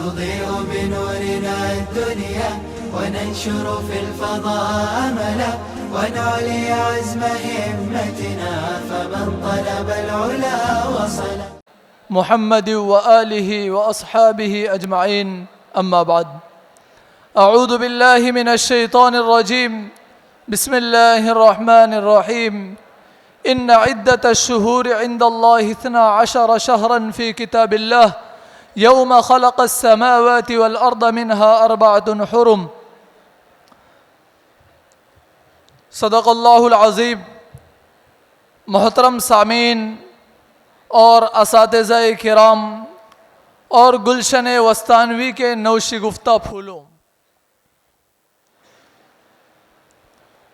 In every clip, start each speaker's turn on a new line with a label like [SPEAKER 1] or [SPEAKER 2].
[SPEAKER 1] نضيء بنورنا الدنيا وننشر في الفضاء أملا ونعلي عزم همتنا فمن طلب العلا وصل.
[SPEAKER 2] محمد وآله وأصحابه أجمعين. أما بعد، أعوذ بالله من الشيطان الرجيم. بسم الله الرحمن الرحيم. إن عدة الشهور عند الله 12 شهرا في كتاب الله يوم خلق السماوات والأرض منها 4 حرم. صدق اللہ العظیم. محترم سامعین اور اساتذہ کرام اور گلشن وسطانوی کے نوشگفتہ پھولوں،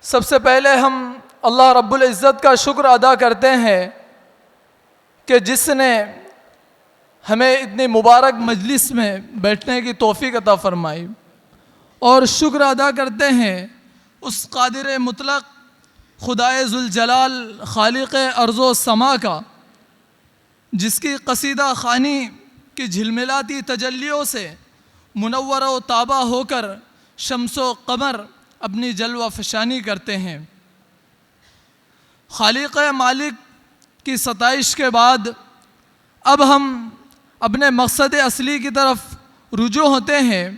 [SPEAKER 2] سب سے پہلے ہم اللہ رب العزت کا شکر ادا کرتے ہیں کہ جس نے ہمیں اتنی مبارک مجلس میں بیٹھنے کی توفیق عطا فرمائی، اور شکر ادا کرتے ہیں اس قادر مطلق خدائے ذوالجلال خالق ارض و سما کا، جس کی قصیدہ خوانی کی جھلملاتی تجلیوں سے منور و تابہ ہو کر شمس و قمر اپنی جلوہ فشانی کرتے ہیں۔ خالق مالک کی ستائش کے بعد اب ہم اپنے مقصد اصلی کی طرف رجوع ہوتے ہیں۔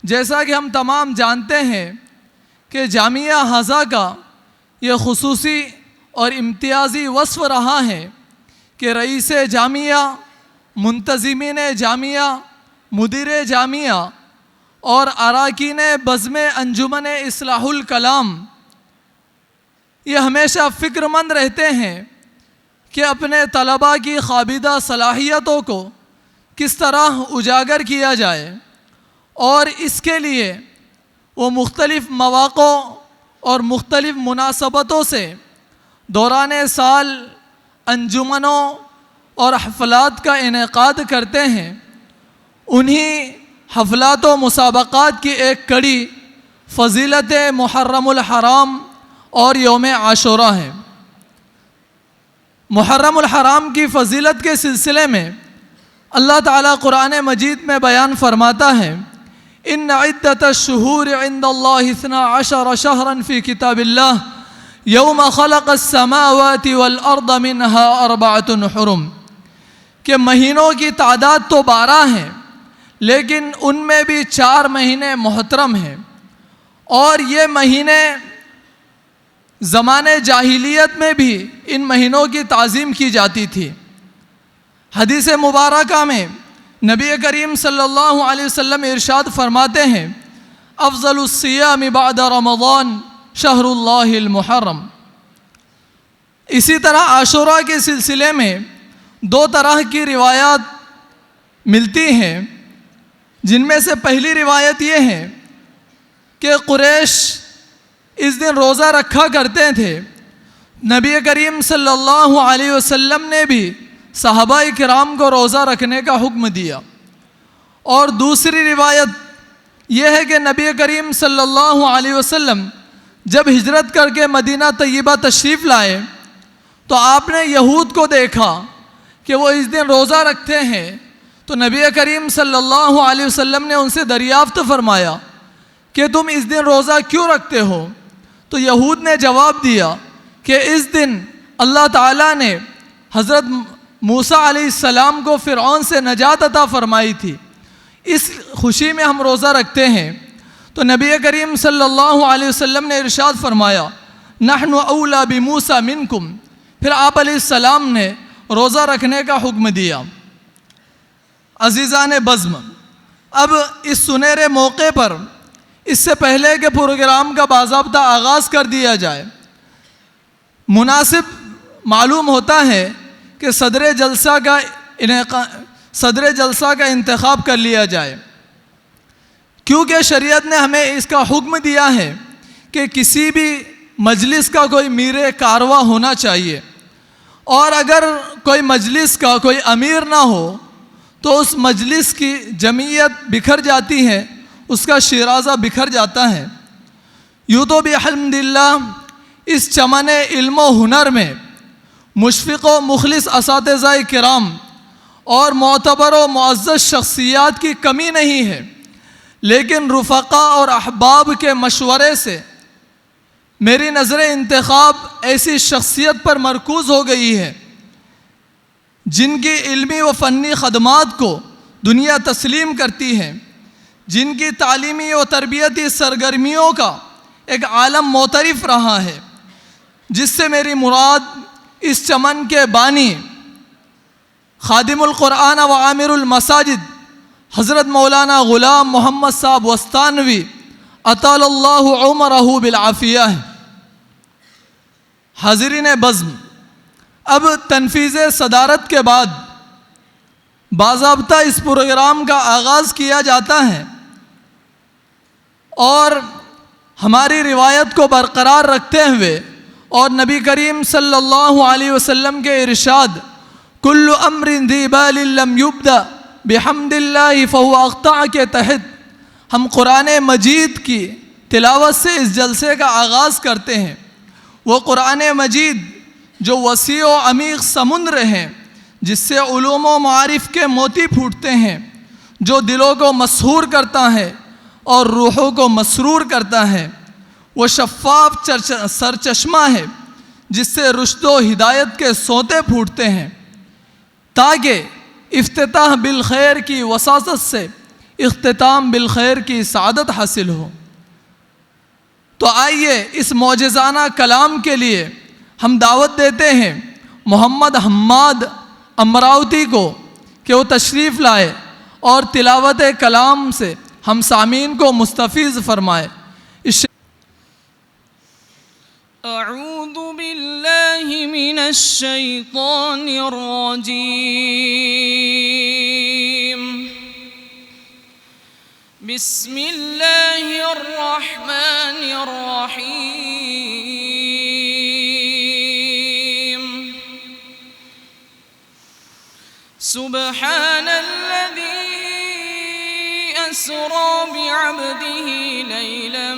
[SPEAKER 2] جیسا کہ ہم تمام جانتے ہیں کہ جامعہ ہزا کا یہ خصوصی اور امتیازی وصف رہا ہے کہ رئیس جامعہ، منتظمین جامعہ، مدیر جامعہ اور اراکین بزم انجمن اصلاح الکلام یہ ہمیشہ فکر مند رہتے ہیں کہ اپنے طلباء کی خوابیدہ صلاحیتوں کو کس طرح اجاگر کیا جائے، اور اس کے لیے وہ مختلف مواقع اور مختلف مناسبتوں سے دوران سال انجمنوں اور حفلات کا انعقاد کرتے ہیں۔ انہی حفلات و مسابقات کی ایک کڑی فضیلت محرم الحرام اور یوم عاشوراء ہے۔ محرم الحرام کی فضیلت کے سلسلے میں اللہ تعالیٰ قرآن مجید میں بیان فرماتا ہے، ان عدت الشہور عند اللہ 12 شہرا فی کتاب اللہ یوم خلق السماوات والارض منها 4 حرم، کہ مہینوں کی تعداد تو 12 ہیں لیکن ان میں بھی 4 مہینے محترم ہیں، اور یہ مہینے زمانے جاہلیت میں بھی ان مہینوں کی تعظیم کی جاتی تھی۔ حدیث مبارکہ میں نبی کریم صلی اللہ علیہ وسلم ارشاد فرماتے ہیں، افضل الصیام بعد رمضان شہر اللہ المحرم۔ اسی طرح عاشوراء کے سلسلے میں 2 طرح کی روایات ملتی ہیں، جن میں سے پہلی روایت یہ ہے کہ قریش اس دن روزہ رکھا کرتے تھے۔ نبی کریم صلی اللہ علیہ وسلم نے بھی صحابہ کرام کو روزہ رکھنے کا حکم دیا۔ اور دوسری روایت یہ ہے کہ نبی کریم صلی اللہ علیہ وسلم جب ہجرت کر کے مدینہ طیبہ تشریف لائے تو آپ نے یہود کو دیکھا کہ وہ اس دن روزہ رکھتے ہیں، تو نبی کریم صلی اللہ علیہ وسلم نے ان سے دریافت فرمایا کہ تم اس دن روزہ کیوں رکھتے ہو؟ تو یہود نے جواب دیا کہ اس دن اللہ تعالیٰ نے حضرت موسیٰ علیہ السلام کو فرعون سے نجات عطا فرمائی تھی، اس خوشی میں ہم روزہ رکھتے ہیں۔ تو نبی کریم صلی اللہ علیہ وسلم نے ارشاد فرمایا، نحن اولی بموسیٰ منکم، پھر آپ علیہ السلام نے روزہ رکھنے کا حکم دیا۔ عزیزان بزم، اب اس سنہرے موقع پر اس سے پہلے کہ پروگرام کا باضابطہ آغاز کر دیا جائے، مناسب معلوم ہوتا ہے کہ صدر جلسہ کا انتخاب کر لیا جائے، کیونکہ شریعت نے ہمیں اس کا حکم دیا ہے کہ کسی بھی مجلس کا کوئی میر کارواں ہونا چاہیے، اور اگر کوئی مجلس کا کوئی امیر نہ ہو تو اس مجلس کی جمعیت بکھر جاتی ہے، اس کا شیرازہ بکھر جاتا ہے۔ یوں تو بحمداللہ اس چمن علم و ہنر میں مشفق و مخلص اساتذہ کرام اور معتبر و معزز شخصیات کی کمی نہیں ہے، لیکن رفقا اور احباب کے مشورے سے میری نظر انتخاب ایسی شخصیت پر مرکوز ہو گئی ہے جن کی علمی و فنی خدمات کو دنیا تسلیم کرتی ہے، جن کی تعلیمی و تربیتی سرگرمیوں کا ایک عالم معترف رہا ہے، جس سے میری مراد اس چمن کے بانی خادم القرآن و عامر المساجد حضرت مولانا غلام محمد صاحب وستانوی اطال اللہ عمرہ بالعافیہ ہے۔ حاضرین بزم، اب تنفیذ صدارت کے بعد باضابطہ اس پروگرام کا آغاز کیا جاتا ہے، اور ہماری روایت کو برقرار رکھتے ہوئے اور نبی کریم صلی اللہ علیہ وسلم کے ارشاد کل امر ذی بال لم یبدأ بحمد اللہ فہو اقطع کے تحت ہم قرآن مجید کی تلاوت سے اس جلسے کا آغاز کرتے ہیں۔ وہ قرآن مجید جو وسیع و عمیق سمندر ہیں، جس سے علوم و معارف کے موتی پھوٹتے ہیں، جو دلوں کو مسحور کرتا ہے اور روحوں کو مسرور کرتا ہے، وہ شفاف سرچشمہ ہے جس سے رشد و ہدایت کے سوتے پھوٹتے ہیں، تاکہ افتتاح بالخیر کی وساطت سے اختتام بالخیر کی سعادت حاصل ہو۔ تو آئیے اس معجزانہ کلام کے لیے ہم دعوت دیتے ہیں محمد حماد امراوتی کو کہ وہ تشریف لائے اور تلاوت کلام سے ہم سامعین کو مستفیض فرمائے۔
[SPEAKER 3] اعوذ باللہ من الشیطان الرجیم، بسم اللہ الرحمن الرحیم۔ سبحان الذی اسری بعبده لیلا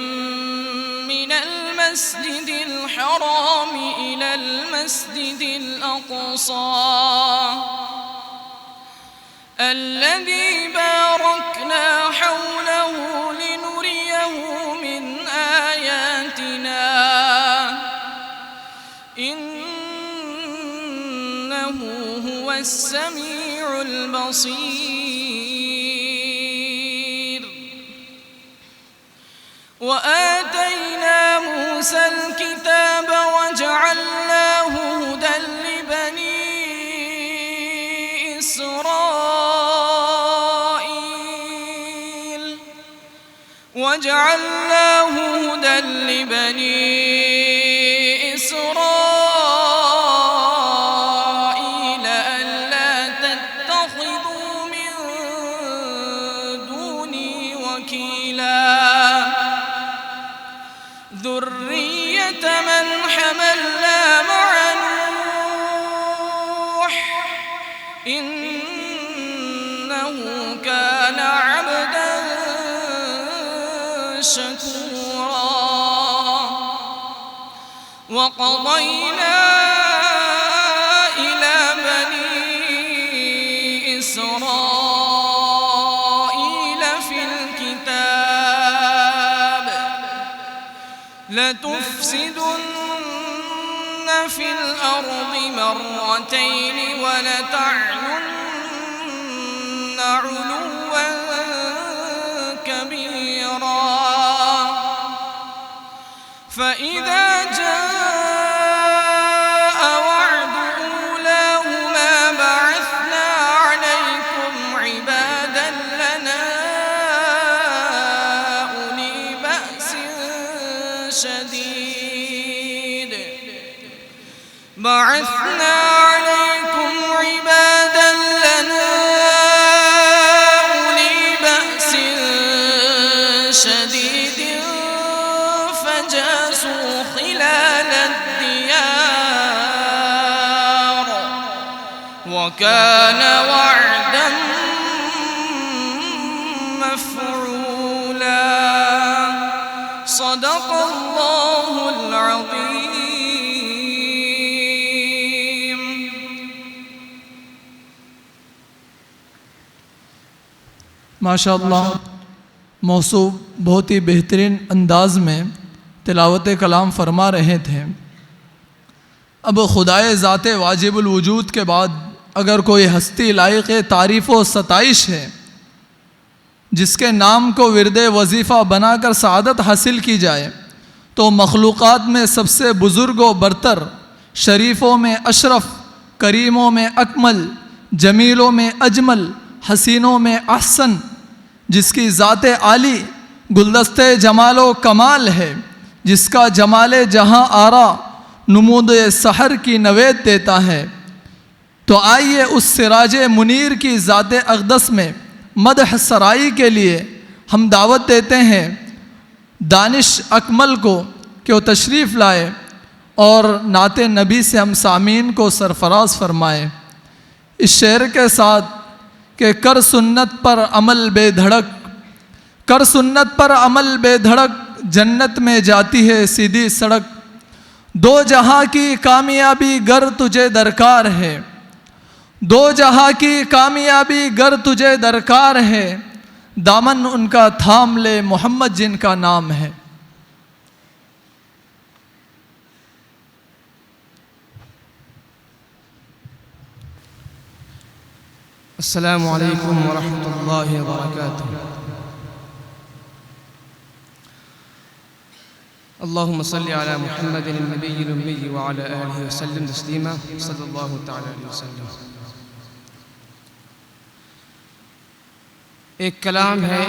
[SPEAKER 3] من المسجد الحرام إلى المسجد الأقصى الذي باركنا حوله لنريه من آياتنا إنه هو السميع البصير۔ وآتينا موسى الكتاب وجعلناه هدى لبني إسرائيل ألا تتخذوا من دوني وكيلا ذرية من حملنا مع نوح إنه كان عبدا شكورا۔ وقضينا إلى بني إسرائيل في الكتاب لتفسدن في الأرض مرتين ولتعلن علوا كبيرا۔ فإذا جاء وعد أولاهما بعثنا عليكم عبادا لنا أولي بأس شديد فجاسوا خلال الديار وكان وعدا مفعولا۔ صدق الله العظيم۔
[SPEAKER 2] ماشاء اللہ موصوف بہت ہی بہترین انداز میں تلاوت کلام فرما رہے تھے۔ اب خدائے ذات واجب الوجود کے بعد اگر کوئی ہستی لائق تعریف و ستائش ہے جس کے نام کو ورد وظیفہ بنا کر سعادت حاصل کی جائے تو مخلوقات میں سب سے بزرگ و برتر، شریفوں میں اشرف، کریموں میں اکمل، جمیلوں میں اجمل، حسینوں میں احسن، جس کی ذات عالی گلدستِ جمال و کمال ہے، جس کا جمال جہاں آرا نمود سحر کی نوید دیتا ہے، تو آئیے اس سراج منیر کی ذات اقدس میں مدح سرائی کے لیے ہم دعوت دیتے ہیں دانش اکمل کو کہ وہ تشریف لائے اور نعت نبی سے ہم سامعین کو سرفراز فرمائے اس شعر کے ساتھ کہ کر سنت پر عمل بے دھڑک، کر سنت پر عمل بے دھڑک، جنت میں جاتی ہے سیدھی سڑک، دو جہاں کی کامیابی گر تجھے درکار ہے، دو جہاں کی کامیابی گر تجھے درکار ہے، دامن ان کا تھام لے محمد جن کا نام ہے۔
[SPEAKER 4] السلام علیکم ورحمۃ اللہ وبرکاتہ۔ اللہم صلی علی محمد النبی الامی وعلی آلہ وسلم تسلیما صلی اللہ تعالی علیہ وسلم۔ ایک کلام ہے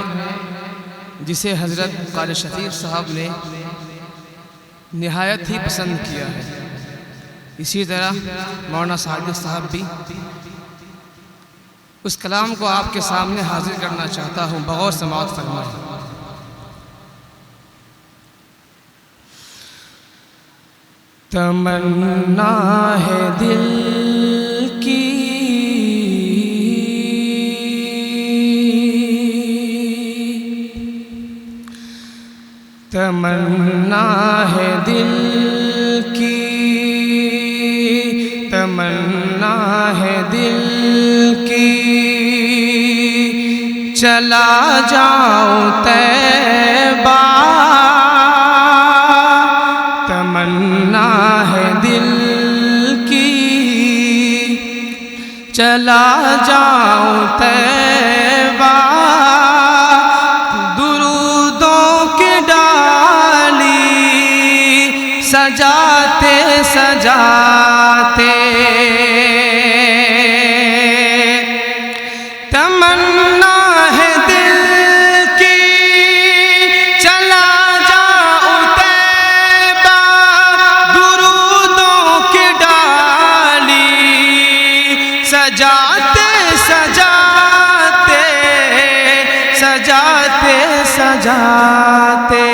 [SPEAKER 4] جسے حضرت قاری شفیق صاحب نے نہایت ہی پسند کیا ہے، اسی طرح مولانا صادق صاحب بھی۔ اس کلام کو آپ کے سامنے حاضر کرنا چاہتا ہوں، بغور سماعت فرمائیں۔ تمنا ہے دل کی تمنا ہے دل کی تمنا ہے دل کی چلا جاؤں طیبہ تمنا ہے دل کی چلا جاؤں طیبہ درودوں کی ڈالی سجاتے سجاتے تمنا ہے دل کی چلا جاؤں طیبہ درودوں کی ڈالی سجاتے سجاتے سجاتے سجاتے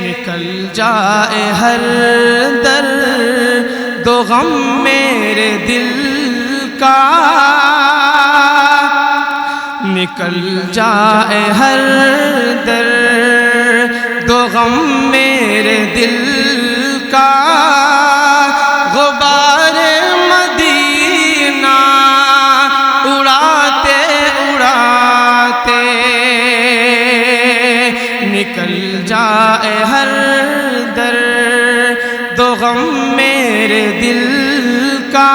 [SPEAKER 4] نکل جائے ہر درد و غم میرے دل کا نکل جائے ہر درد و غم میرے دل کا غبار مدینہ اڑاتے اڑاتے نکل جائے ہر درد و غم میرے دل کا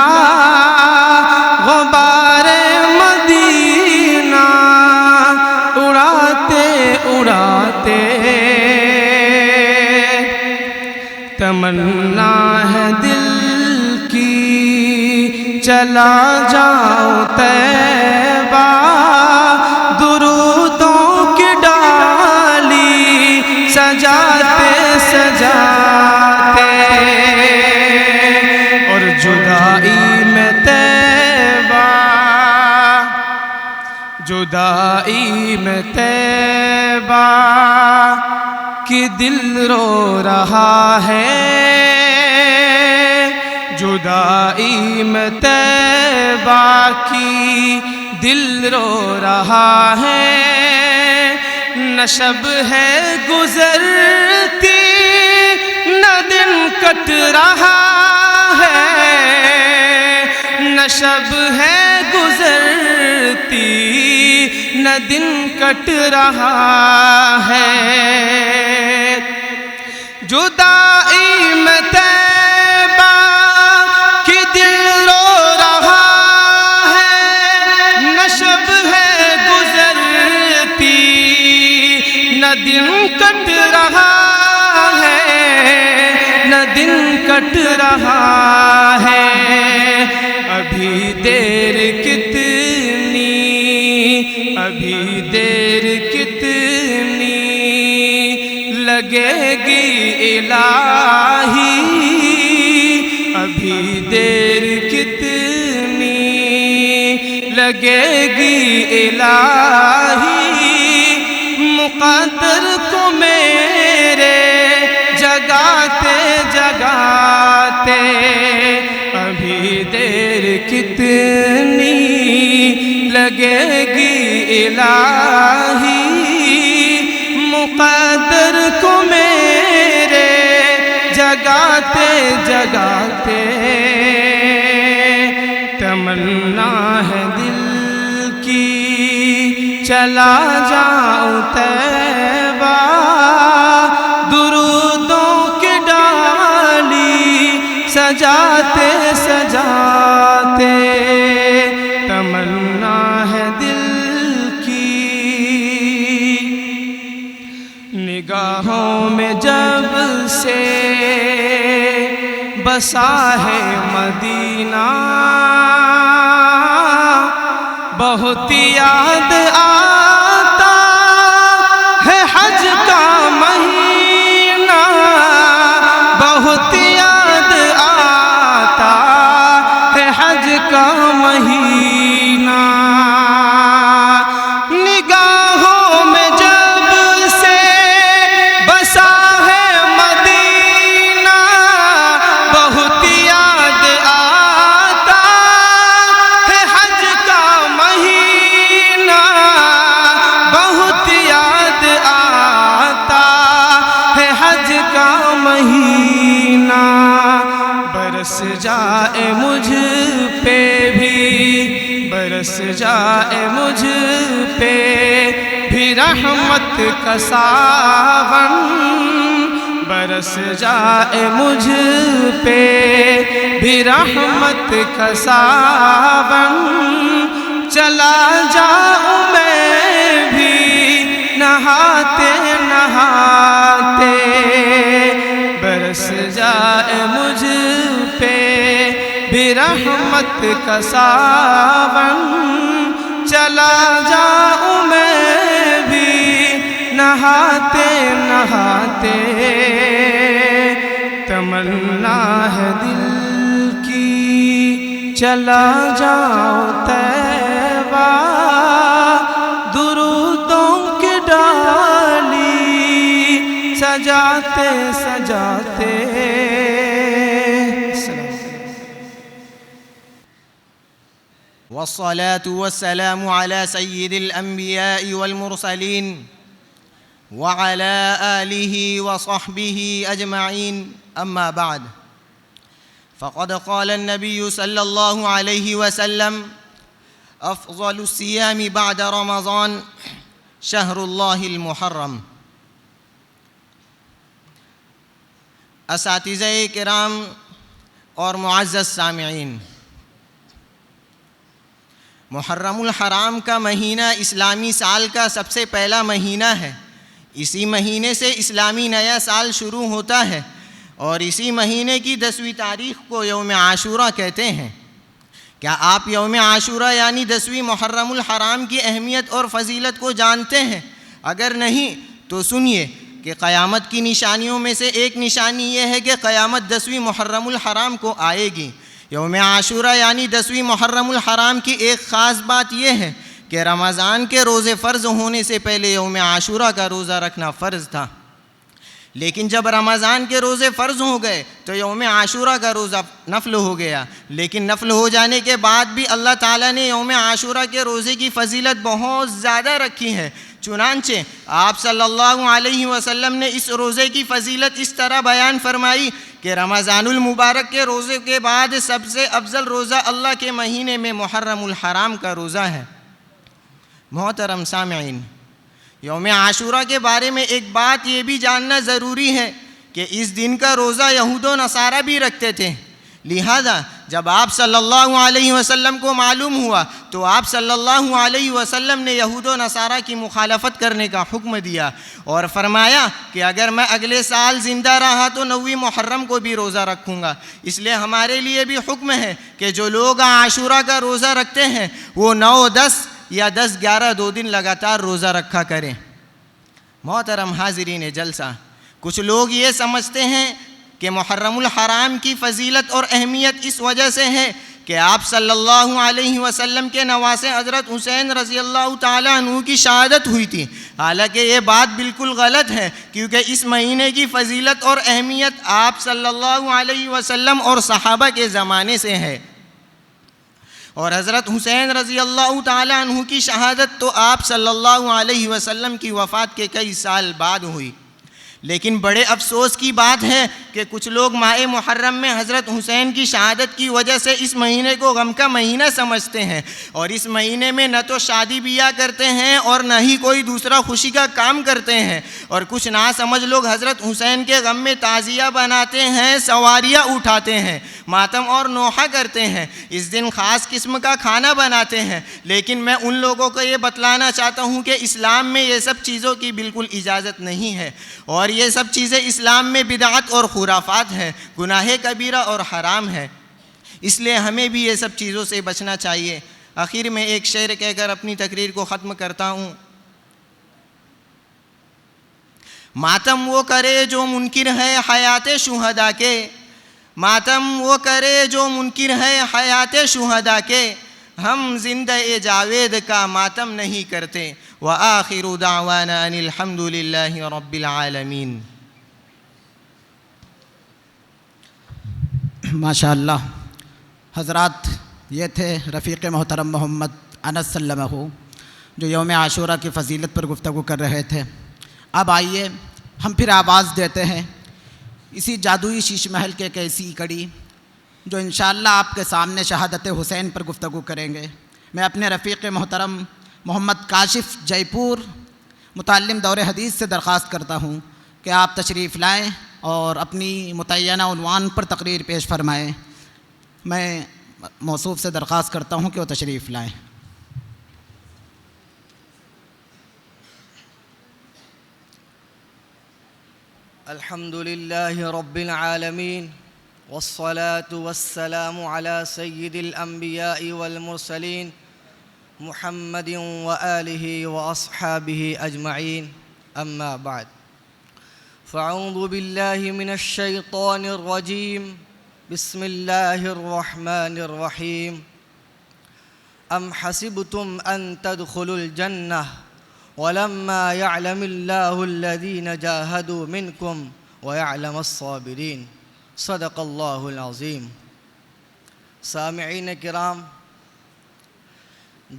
[SPEAKER 4] غبار مدینہ اڑاتے اڑاتے تمنا ہے دل کی چلا جاؤں طیبہ درودوں کی ڈالی سجاتے سجاتے اور جدائی میں طیبہ جدائی میں طیبہ کہ دل رو رہا ہے جدائی میں طیبہ کی دل رو رہا ہے نہ شب ہے گزرتی نہ دن کٹ رہا ہے نہ شب ہے گزرتی نہ دن کٹ رہا ہے، جدائی میں طیبہ کی دل رو رہا ہے، نہ شب ہے گزرتی نہ دن کٹ رہا ہے، نہ دن کٹ رہا ہے، ابھی دیر کتنی، ابھی دیر کتنی لگے گی الہی، ابھی دیر کتنی لگے گی الہی، مقدر کو میرے جگاتے جگاتے ابھی دیر کتنی لگے گی الہی، مقدر کو میرے جگاتے جگاتے، تمنا ہے دل کی چلا جاؤں طیبہ، درودوں کی ڈالی سجاتے سجاتے، تمنا ہے دل کی، نگاہوں میں جب سے بسا ہے مدینہ، بہت یاد آتا ہے حج کا مہینہ، بہت یاد آتا ہے حج کا مہینہ، نگاہوں میں جب سے بسا ہے مدینہ، بہت یاد آتا ہے حج کا مہینہ، بہت یاد آتا ہے حج کا مہینہ، برس جائے مجھ پہ بھی، برس جائے مجھ پہ بھی رحمت کا ساون، برس جائے مجھ پہ بھی رحمت کا ساون، چلا جاؤں میں بھی نہاتے نہاتے، برس جائے مجھ پہ بھی رحمت کا ساون، چلا جاؤں میں بھی نہاتے نہاتے، تمنا ہے دل کی چلا جاؤں طیبہ، درودوں کی ڈالی سجاتے سجاتے،
[SPEAKER 5] والصلاة والسلام على سيد الأنبياء والمرسلين وعلى آله وصحبه أجمعين، أما بعد، فقد قال النبي صلى الله عليه وسلم: أفضل الصيام بعد رمضان شهر الله المحرم۔ اساتذہ کرام اور معزز سامعین، محرم الحرام کا مہینہ اسلامی سال کا سب سے پہلا مہینہ ہے، اسی مہینے سے اسلامی نیا سال شروع ہوتا ہے، اور اسی مہینے کی 10ویں تاریخ کو یوم عاشورہ کہتے ہیں۔ کیا آپ یوم عاشورہ یعنی 10ویں محرم الحرام کی اہمیت اور فضیلت کو جانتے ہیں؟ اگر نہیں تو سنیے کہ قیامت کی نشانیوں میں سے ایک نشانی یہ ہے کہ قیامت 10ویں محرم الحرام کو آئے گی۔ یوم عاشورہ یعنی 10ویں محرم الحرام کی ایک خاص بات یہ ہے کہ رمضان کے روزے فرض ہونے سے پہلے یوم عاشورہ کا روزہ رکھنا فرض تھا، لیکن جب رمضان کے روزے فرض ہو گئے تو یوم عاشورہ کا روزہ نفل ہو گیا، لیکن نفل ہو جانے کے بعد بھی اللہ تعالیٰ نے یوم عاشورہ کے روزے کی فضیلت بہت زیادہ رکھی ہے۔ چنانچہ آپ صلی اللہ علیہ وسلم نے اس روزے کی فضیلت اس طرح بیان فرمائی کہ رمضان المبارک کے روزے کے بعد سب سے افضل روزہ اللہ کے مہینے میں محرم الحرام کا روزہ ہے۔ محترم سامعین، یوم عاشورہ کے بارے میں ایک بات یہ بھی جاننا ضروری ہے کہ اس دن کا روزہ یہود و نصارہ بھی رکھتے تھے، لہذا جب آپ صلی اللہ علیہ وسلم کو معلوم ہوا تو آپ صلی اللہ علیہ وسلم نے یہود و نصارہ کی مخالفت کرنے کا حکم دیا اور فرمایا کہ اگر میں اگلے سال زندہ رہا تو 9 محرم کو بھی روزہ رکھوں گا۔ اس لیے ہمارے لیے بھی حکم ہے کہ جو لوگ عاشورہ کا روزہ رکھتے ہیں وہ 9، 10 یا 10، 11 2 دن لگاتار روزہ رکھا کریں۔ محترم حاضرین جلسہ، کچھ لوگ یہ سمجھتے ہیں کہ محرم الحرام کی فضیلت اور اہمیت اس وجہ سے ہے کہ آپ صلی اللہ علیہ وسلم کے نواسے حضرت حسین رضی اللہ تعالیٰ عنہ کی شہادت ہوئی تھی، حالانکہ یہ بات بالکل غلط ہے، کیونکہ اس مہینے کی فضیلت اور اہمیت آپ صلی اللہ علیہ وسلم اور صحابہ کے زمانے سے ہے، اور حضرت حسین رضی اللہ تعالیٰ عنہ کی شہادت تو آپ صلی اللہ علیہ وسلم کی وفات کے کئی سال بعد ہوئی۔ لیکن بڑے افسوس کی بات ہے کہ کچھ لوگ ماہ محرم میں حضرت حسین کی شہادت کی وجہ سے اس مہینے کو غم کا مہینہ سمجھتے ہیں، اور اس مہینے میں نہ تو شادی بیاہ کرتے ہیں اور نہ ہی کوئی دوسرا خوشی کا کام کرتے ہیں، اور کچھ ناسمجھ لوگ حضرت حسین کے غم میں تعزیہ بناتے ہیں، سواریاں اٹھاتے ہیں، ماتم اور نوحہ کرتے ہیں، اس دن خاص قسم کا کھانا بناتے ہیں۔ لیکن میں ان لوگوں کو یہ بتلانا چاہتا ہوں کہ اسلام میں یہ سب چیزوں کی بالکل اجازت نہیں ہے، اور یہ سب چیزیں اسلام میں بدعت اور خرافات ہیں، گناہ کبیرہ اور حرام ہے، اس لیے ہمیں بھی یہ سب چیزوں سے بچنا چاہیے۔ آخر میں ایک شعر کہہ کر اپنی تقریر کو ختم کرتا ہوں۔ ماتم وہ کرے جو منکر ہے حیات شہداء کے، ماتم وہ کرے جو منکر ہے حیات شہداء کے، ہم زندہ جاوید کا ماتم نہیں کرتے۔ وآخر دعوانا ان الحمد للہ رب العالمین۔
[SPEAKER 6] ماشاء اللہ حضرات، یہ تھے رفیق محترم محمد انس سلمہ جو یوم عاشورہ کی فضیلت پر گفتگو کر رہے تھے۔ اب آئیے ہم پھر آواز دیتے ہیں اسی جادوئی شیش محل کے ایک ایسی کڑی جو انشاءاللہ آپ کے سامنے شہادت حسین پر گفتگو کریں گے۔ میں اپنے رفیق محترم محمد کاشف جے پور متعلم دور حدیث سے درخواست کرتا ہوں کہ آپ تشریف لائیں اور اپنی متعینہ عنوان پر تقریر پیش فرمائیں۔ میں موصوف سے درخواست کرتا ہوں کہ وہ تشریف لائیں۔
[SPEAKER 7] الحمد لله رب العالمين والصلاة والسلام على سيد الأنبياء والمرسلين محمد وآله وأصحابه أجمعين، أما بعد، فأعوذ بالله من الشيطان الرجيم، بسم الله الرحمن الرحيم، أم حسبتم أن تدخلوا الجنة ولما يعلم الله الذين جاهدوا منكم ويعلم الصابرين، صدق الله العظيم۔ سامعین کرام،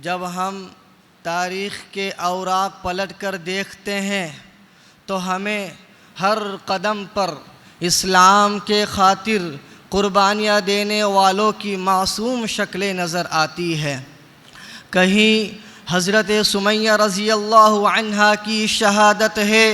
[SPEAKER 7] جب ہم تاریخ کے اوراق پلٹ کر دیکھتے ہیں تو ہمیں ہر قدم پر اسلام کے خاطر قربانیاں دینے والوں کی معصوم شکلیں نظر آتی ہے۔ کہیں حضرت سمیہ رضی اللہ عنہا کی شہادت ہے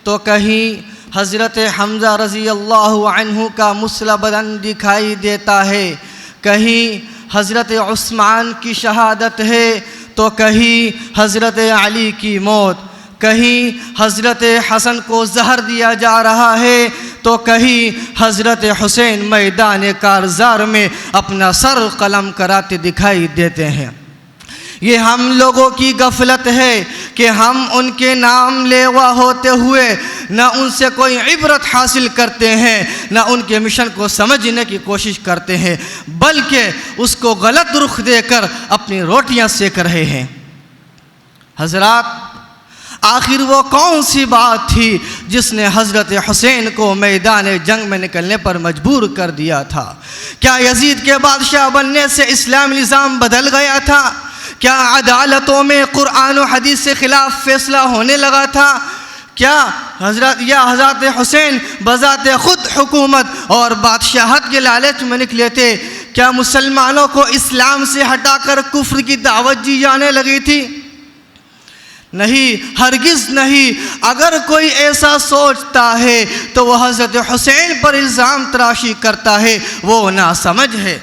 [SPEAKER 7] تو کہیں حضرت حمزہ رضی اللہ عنہ کا مسلح بدن دکھائی دیتا ہے، کہیں حضرت عثمان کی شہادت ہے تو کہیں حضرت علی کی موت، کہیں حضرت حسن کو زہر دیا جا رہا ہے تو کہیں حضرت حسین میدان کارزار میں اپنا سر قلم کراتے دکھائی دیتے ہیں۔ یہ ہم لوگوں کی غفلت ہے کہ ہم ان کے نام لیوا ہوتے ہوئے نہ ان سے کوئی عبرت حاصل کرتے ہیں، نہ ان کے مشن کو سمجھنے کی کوشش کرتے ہیں، بلکہ اس کو غلط رخ دے کر اپنی روٹیاں سیک رہے ہیں۔ حضرات، آخر وہ کون سی بات تھی جس نے حضرت حسین کو میدان جنگ میں نکلنے پر مجبور کر دیا تھا؟ کیا یزید کے بادشاہ بننے سے اسلامی نظام بدل گیا تھا؟ کیا عدالتوں میں قرآن و حدیث سے خلاف فیصلہ ہونے لگا تھا؟ کیا حضرت حسین بذات خود حکومت اور بادشاہت کے لالچ میں نکلے تھے؟ کیا مسلمانوں کو اسلام سے ہٹا کر کفر کی دعوت دی جانے لگی تھی؟ نہیں، ہرگز نہیں۔ اگر کوئی ایسا سوچتا ہے تو وہ حضرت حسین پر الزام تراشی کرتا ہے، وہ ناسمجھ ہے۔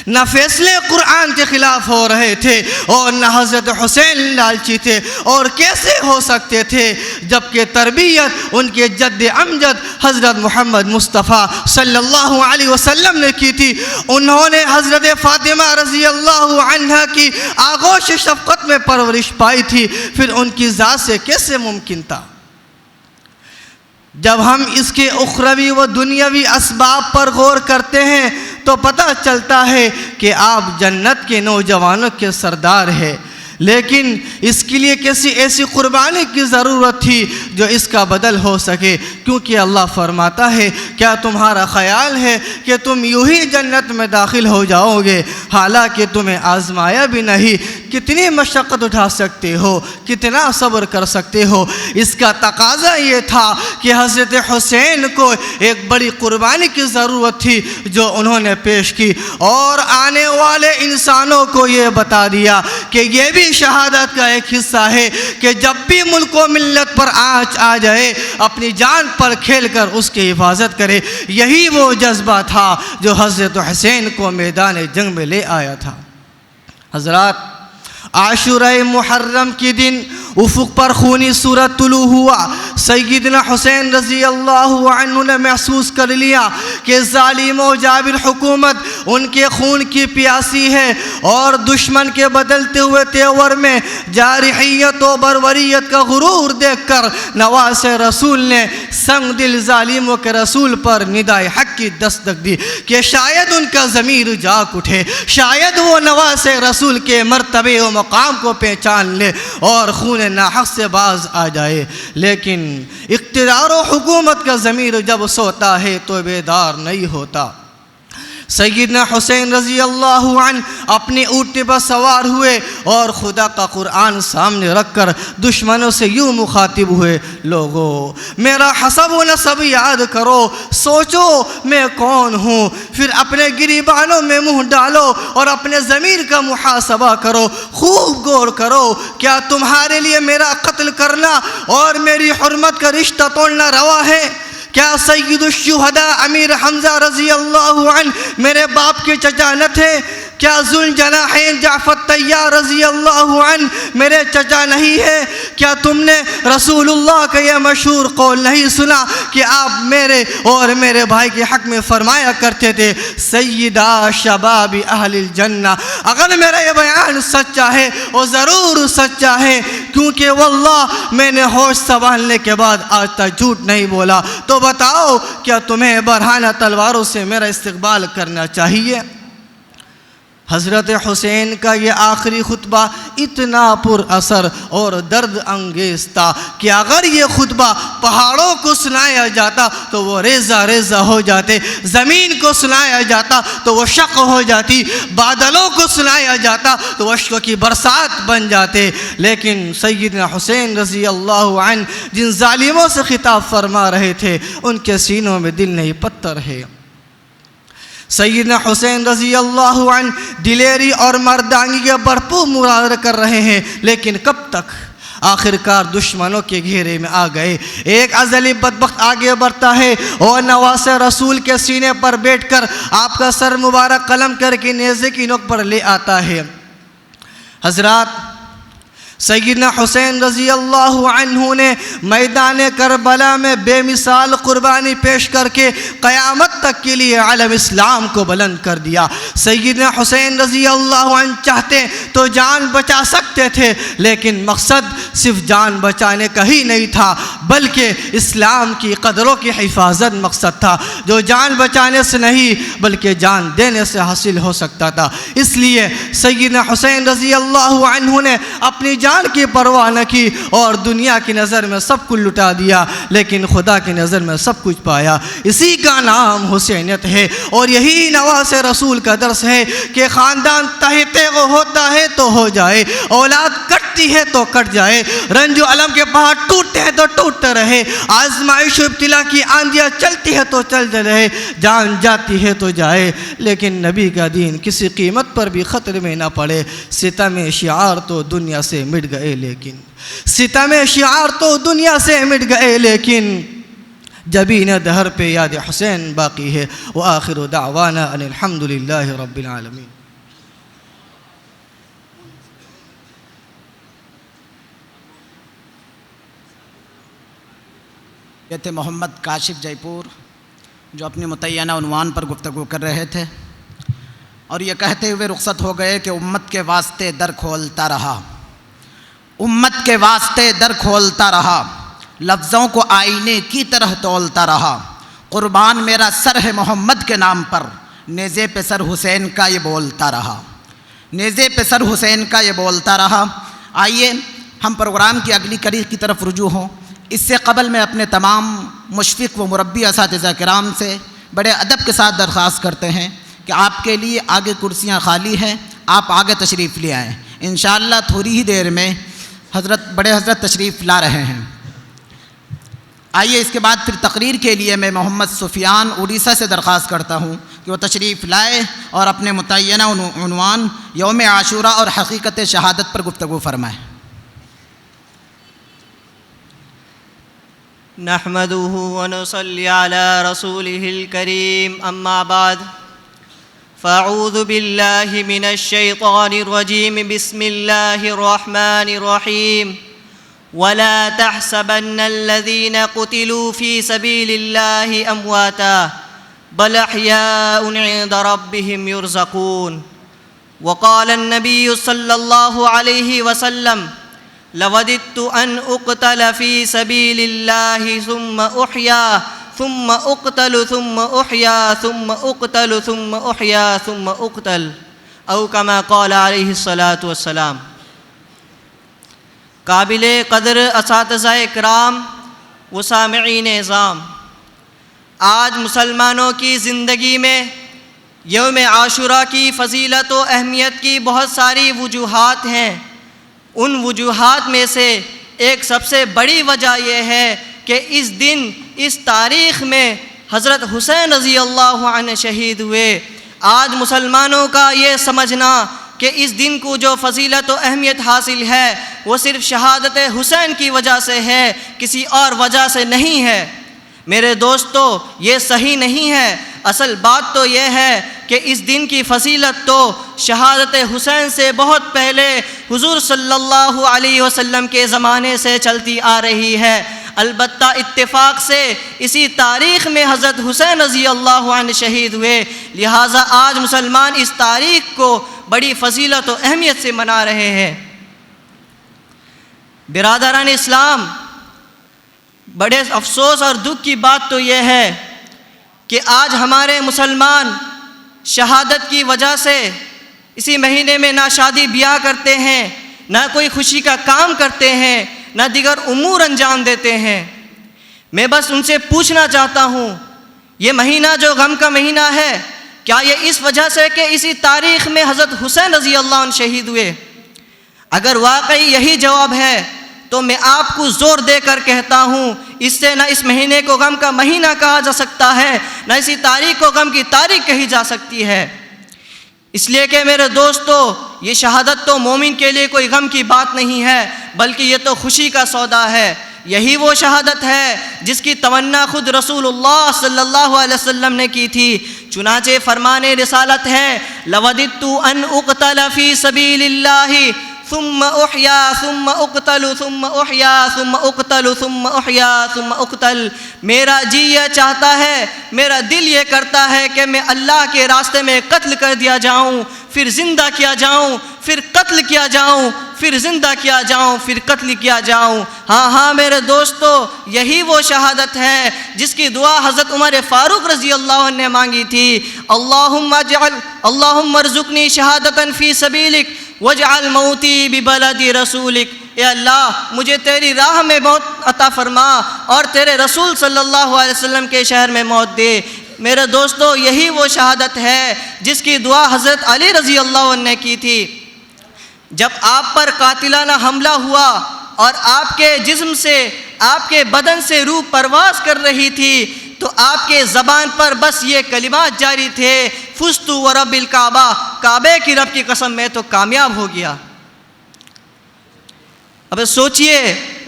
[SPEAKER 7] نہ فیصلے قرآن کے خلاف ہو رہے تھے اور نہ حضرت حسین لالچی تھے، اور کیسے ہو سکتے تھے جبکہ تربیت ان کے جد امجد حضرت محمد مصطفیٰ صلی اللہ علیہ وسلم نے کی تھی۔ انہوں نے حضرت فاطمہ رضی اللہ عنہا کی آغوش شفقت میں پرورش پائی تھی، پھر ان کی ذات سے کیسے ممکن تھا؟ جب ہم اس کے اخروی و دنیاوی اسباب پر غور کرتے ہیں تو پتہ چلتا ہے کہ آپ جنت کے نوجوانوں کے سردار ہیں، لیکن اس کے لیے کسی ایسی قربانی کی ضرورت تھی جو اس کا بدل ہو سکے، کیونکہ اللہ فرماتا ہے کیا تمہارا خیال ہے کہ تم یوں ہی جنت میں داخل ہو جاؤ گے حالانکہ تمہیں آزمایا بھی نہیں؟ کتنی مشقت اٹھا سکتے ہو، کتنا صبر کر سکتے ہو؟ اس کا تقاضا یہ تھا کہ حضرت حسین کو ایک بڑی قربانی کی ضرورت تھی جو انہوں نے پیش کی، اور آنے والے انسانوں کو یہ بتا دیا کہ یہ بھی شہادت کا ایک حصہ ہے کہ جب بھی ملک و ملت پر آنچ آ جائے اپنی جان پر کھیل کر اس کی حفاظت کرے۔ یہی وہ جذبہ تھا جو حضرت حسین کو میدان جنگ میں لے آیا تھا۔ حضرات، عاشورہ محرم کی دن افق پر خونی سورج طلوع ہوا۔ سیدنا حسین رضی اللہ عنہ نے محسوس کر لیا کہ ظالم و جابر حکومت ان کے خون کی پیاسی ہے، اور دشمن کے بدلتے ہوئے تیور میں جارحیت و بروریت کا غرور دیکھ کر نواز رسول نے سنگ دل ظالموں کے رسول پر ندائے حق کی دستک دی کہ شاید ان کا ضمیر جاگ اٹھے، شاید وہ نواز رسول کے مرتبے و مقام کو پہچان لے اور خون ناحق سے باز آ جائے۔ لیکن اقتدار و حکومت کا ضمیر جب سوتا ہے تو بیدار نہیں ہوتا۔ سیدنا حسین رضی اللہ عنہ اپنی اونٹ پر سوار ہوئے اور خدا کا قرآن سامنے رکھ کر دشمنوں سے یوں مخاطب ہوئے، لوگو میرا حسب و نسب یاد کرو، سوچو میں کون ہوں، پھر اپنے گریبانوں میں منہ ڈالو اور اپنے ضمیر کا محاسبہ کرو، خوب غور کرو، کیا تمہارے لیے میرا قتل کرنا اور میری حرمت کا رشتہ توڑنا روا ہے؟ کیا سید الشہداء امیر حمزہ رضی اللہ عنہ میرے باپ کے چچا نہ تھے؟ کیا ذوالجناحین جعفر طیار رضی اللہ عنہ میرے چچا نہیں ہے؟ کیا تم نے رسول اللہ کا یہ مشہور قول نہیں سنا کہ آپ میرے اور میرے بھائی کے حق میں فرمایا کرتے تھے سیدہ شباب اہل الجنہ؟ اگر میرا یہ بیان سچا ہے اور ضرور سچا ہے، کیونکہ واللہ میں نے ہوش سنبھالنے کے بعد آج تک جھوٹ نہیں بولا، تو بتاؤ کیا تمہیں برہنہ تلواروں سے میرا استقبال کرنا چاہیے؟ حضرت حسین کا یہ آخری خطبہ اتنا پر اثر اور درد انگیز تھا کہ اگر یہ خطبہ پہاڑوں کو سنایا جاتا تو وہ ریزہ ریزہ ہو جاتے، زمین کو سنایا جاتا تو وہ شق ہو جاتی، بادلوں کو سنایا جاتا تو اشک کی برسات بن جاتے۔ لیکن سیدنا حسین رضی اللہ عنہ جن ظالموں سے خطاب فرما رہے تھے ان کے سینوں میں دل نہیں پتھر ہے۔ سیدنا حسین رضی اللہ عنہ دلیری اور مردانگی کے بھرپور مظاہرہ کر رہے ہیں، لیکن کب تک؟ آخرکار دشمنوں کے گھیرے میں آ گئے۔ ایک ازلی بدبخت آگے بڑھتا ہے اور نواز رسول کے سینے پر بیٹھ کر آپ کا سر مبارک قلم کر کے نیزے کی نوک پر لے آتا ہے۔ حضرات، سیدنا حسین رضی اللہ عنہ نے میدان کربلا میں بے مثال قربانی پیش کر کے قیامت تک کے لیے علم اسلام کو بلند کر دیا۔ سیدنا حسین رضی اللہ عنہ چاہتے تو جان بچا سکتے تھے، لیکن مقصد صرف جان بچانے کا ہی نہیں تھا بلکہ اسلام کی قدروں کی حفاظت مقصد تھا، جو جان بچانے سے نہیں بلکہ جان دینے سے حاصل ہو سکتا تھا۔ اس لیے سیدنا حسین رضی اللہ عنہ نے اپنی جان کی پرواہ نہ کی اور دنیا کی نظر میں سب کچھ لٹا دیا، لیکن خدا کی نظر میں سب کچھ پایا۔ اسی کا نام حسینیت ہے، اور یہی نواز رسول کا درس ہے کہ خاندان تہتے وہ ہوتا ہے تو ہو جائے، اولاد کٹتی ہے تو کٹ جائے، رنج و علم کے پہاڑ ٹوٹتے ہیں تو ٹوٹ دوڑتے رہے، آزمائش و ابتلا کی آندیاں چلتی ہے تو چلتے رہے، جان جاتی ہے تو جائے، لیکن نبی کا دین کسی قیمت پر بھی خطرے میں نہ پڑے۔ ستم شعار تو دنیا سے مٹ گئے لیکن، ستم شعار تو دنیا سے مٹ گئے لیکن جبین دہر پہ یاد حسین باقی ہے۔ وآخر دعوانا ان الحمدللہ رب العالمین۔
[SPEAKER 6] یہ تھے محمد کاشف جے پور، جو اپنی متعینہ عنوان پر گفتگو کر رہے تھے، اور یہ کہتے ہوئے رخصت ہو گئے کہ امت کے واسطے در کھولتا رہا، امت کے واسطے در کھولتا رہا، لفظوں کو آئینے کی طرح تولتا رہا، قربان میرا سر ہے محمد کے نام پر، نیزے پہ سر حسین کا یہ بولتا رہا، نیزے پہ سر حسین کا یہ بولتا رہا۔ آئیے ہم پروگرام کی اگلی کڑی کی طرف رجوع ہوں۔ اس سے قبل میں اپنے تمام مشفق و مربی اساتذہ کرام سے بڑے ادب کے ساتھ درخواست کرتے ہیں کہ آپ کے لیے آگے کرسیاں خالی ہیں، آپ آگے تشریف لے آئیں۔ انشاءاللہ تھوڑی ہی دیر میں بڑے حضرت تشریف لا رہے ہیں۔ آئیے اس کے بعد پھر تقریر کے لیے میں محمد سفیان اڑیسہ سے درخواست کرتا ہوں کہ وہ تشریف لائے اور اپنے متعینہ عنوان یوم عاشوراء اور حقیقت شہادت پر گفتگو فرمائیں۔
[SPEAKER 5] نحمده ونصلي على رسوله الكريم أما بعد فأعوذ بالله من الشيطان الرجيم بسم الله الرحمن الرحيم ولا تحسبن الذين قتلوا في سبيل الله أمواتا بل أحياء عند ربهم يرزقون وقال النبي صلى الله عليه وسلم لوددت أن أقتل في سبيل الله ثم أحيا ثم أقتل ثم أحيا ثم أقتل ثم أحيا ثم أقتل أو كما قال عليه الصلاة والسلام۔ قابل قدر اساتذہ اکرام و سامعین اعظام، آج مسلمانوں کی زندگی میں یوم عاشوراء کی فضیلت و اہمیت کی بہت ساری وجوہات ہیں۔ ان وجوہات میں سے ایک سب سے بڑی وجہ یہ ہے کہ اس دن اس تاریخ میں حضرت حسین رضی اللہ عنہ شہید ہوئے۔ آج مسلمانوں کا یہ سمجھنا کہ اس دن کو جو فضیلت و اہمیت حاصل ہے وہ صرف شہادت حسین کی وجہ سے ہے، کسی اور وجہ سے نہیں ہے۔ میرے دوستو، یہ صحیح نہیں ہے۔ اصل بات تو یہ ہے کہ اس دن کی فضیلت تو شہادت حسین سے بہت پہلے حضور صلی اللہ علیہ وسلم کے زمانے سے چلتی آ رہی ہے۔ البتہ اتفاق سے اسی تاریخ میں حضرت حسین رضی اللہ عنہ شہید ہوئے، لہٰذا آج مسلمان اس تاریخ کو بڑی فضیلت و اہمیت سے منا رہے ہیں۔ برادران اسلام، بڑے افسوس اور دکھ کی بات تو یہ ہے کہ آج ہمارے مسلمان شہادت کی وجہ سے اسی مہینے میں نہ شادی بیاہ کرتے ہیں، نہ کوئی خوشی کا کام کرتے ہیں، نہ دیگر امور انجام دیتے ہیں۔ میں بس ان سے پوچھنا چاہتا ہوں، یہ مہینہ جو غم کا مہینہ ہے، کیا یہ اس وجہ سے کہ اسی تاریخ میں حضرت حسین رضی اللہ عنہ شہید ہوئے؟ اگر واقعی یہی جواب ہے تو میں آپ کو زور دے کر کہتا ہوں، اس سے نہ اس مہینے کو غم کا مہینہ کہا جا سکتا ہے، نہ اسی تاریخ کو غم کی تاریخ کہی جا سکتی ہے۔ اس لیے کہ میرے دوستو، یہ شہادت تو مومن کے لیے کوئی غم کی بات نہیں ہے، بلکہ یہ تو خوشی کا سودا ہے۔ یہی وہ شہادت ہے جس کی تمنا خود رسول اللہ صلی اللہ علیہ وسلم نے کی تھی۔ چنانچہ فرمان رسالت ہے، لوددت ان اقتل فی سبیل اللہ ثم احیا ثم اقتل ثم احیا ثم اقتل ثم احیا ثم اقتل۔ میرا جی یہ چاہتا ہے، میرا دل یہ کرتا ہے کہ میں اللہ کے راستے میں قتل کر دیا جاؤں، پھر زندہ کیا جاؤں، پھر قتل کیا جاؤں، پھر زندہ کیا جاؤں، پھر قتل کیا جاؤں۔ ہاں میرے دوستو، یہی وہ شہادت ہے جس کی دعا حضرت عمر فاروق رضی اللہ عنہ نے مانگی تھی، اللہم ارزقنی شہادتاً فی سبیلک واجعل موتی ببلد رسولک۔ اے اللہ، مجھے تیری راہ میں موت عطا فرما اور تیرے رسول صلی اللہ علیہ وسلم کے شہر میں موت دے۔ میرے دوستو، یہی وہ شہادت ہے جس کی دعا حضرت علی رضی اللہ عنہ نے کی تھی۔ جب آپ پر قاتلانہ حملہ ہوا اور آپ کے جسم سے
[SPEAKER 7] آپ کے بدن سے روح پرواز کر رہی تھی تو آپ کے زبان پر بس یہ کلمات جاری تھے، فزت ورب الکعبہ، کعبے کی رب کی قسم میں تو کامیاب ہو گیا۔ اب سوچئے،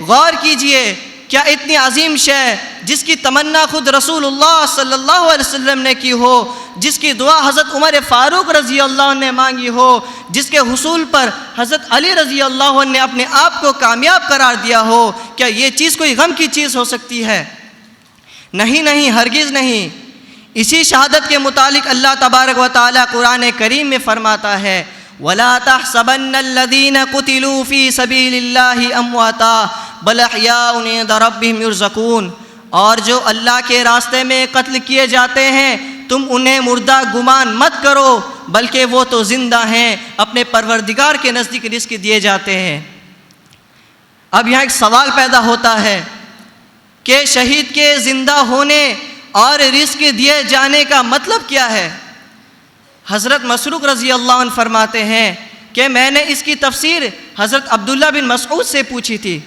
[SPEAKER 7] غور کیجئے، کیا اتنی عظیم شے جس کی تمنا خود رسول اللہ صلی اللہ علیہ وسلم نے کی ہو، جس کی دعا حضرت عمر فاروق رضی اللہ عنہ نے مانگی ہو، جس کے حصول پر حضرت علی رضی اللہ عنہ نے اپنے آپ کو کامیاب قرار دیا ہو، کیا یہ چیز کوئی غم کی چیز ہو سکتی ہے؟ نہیں، ہرگز نہیں۔ اسی شہادت کے متعلق اللہ تبارک و تعالی قرآن کریم میں فرماتا ہے وَلَا تَحْسَبَنَّ الَّذِينَ قُتِلُوا فِي سَبِيلِ اللَّهِ أَمْوَاتًا بَلْ أَحْيَاءٌ عِندَ رَبِّهِمْ يُرْزَقُونَ، اور جو اللہ کے راستے میں قتل کیے جاتے ہیں تم انہیں مردہ گمان مت کرو، بلکہ وہ تو زندہ ہیں، اپنے پروردگار کے نزدیک رزق دیے جاتے ہیں۔ اب یہاں ایک سوال پیدا ہوتا ہے کہ شہید کے زندہ ہونے اور رزق دیے جانے کا مطلب کیا ہے؟ حضرت مسروق رضی اللہ عنہ فرماتے ہیں کہ میں نے اس کی تفسیر حضرت عبداللہ بن مسعود سے پوچھی تھی،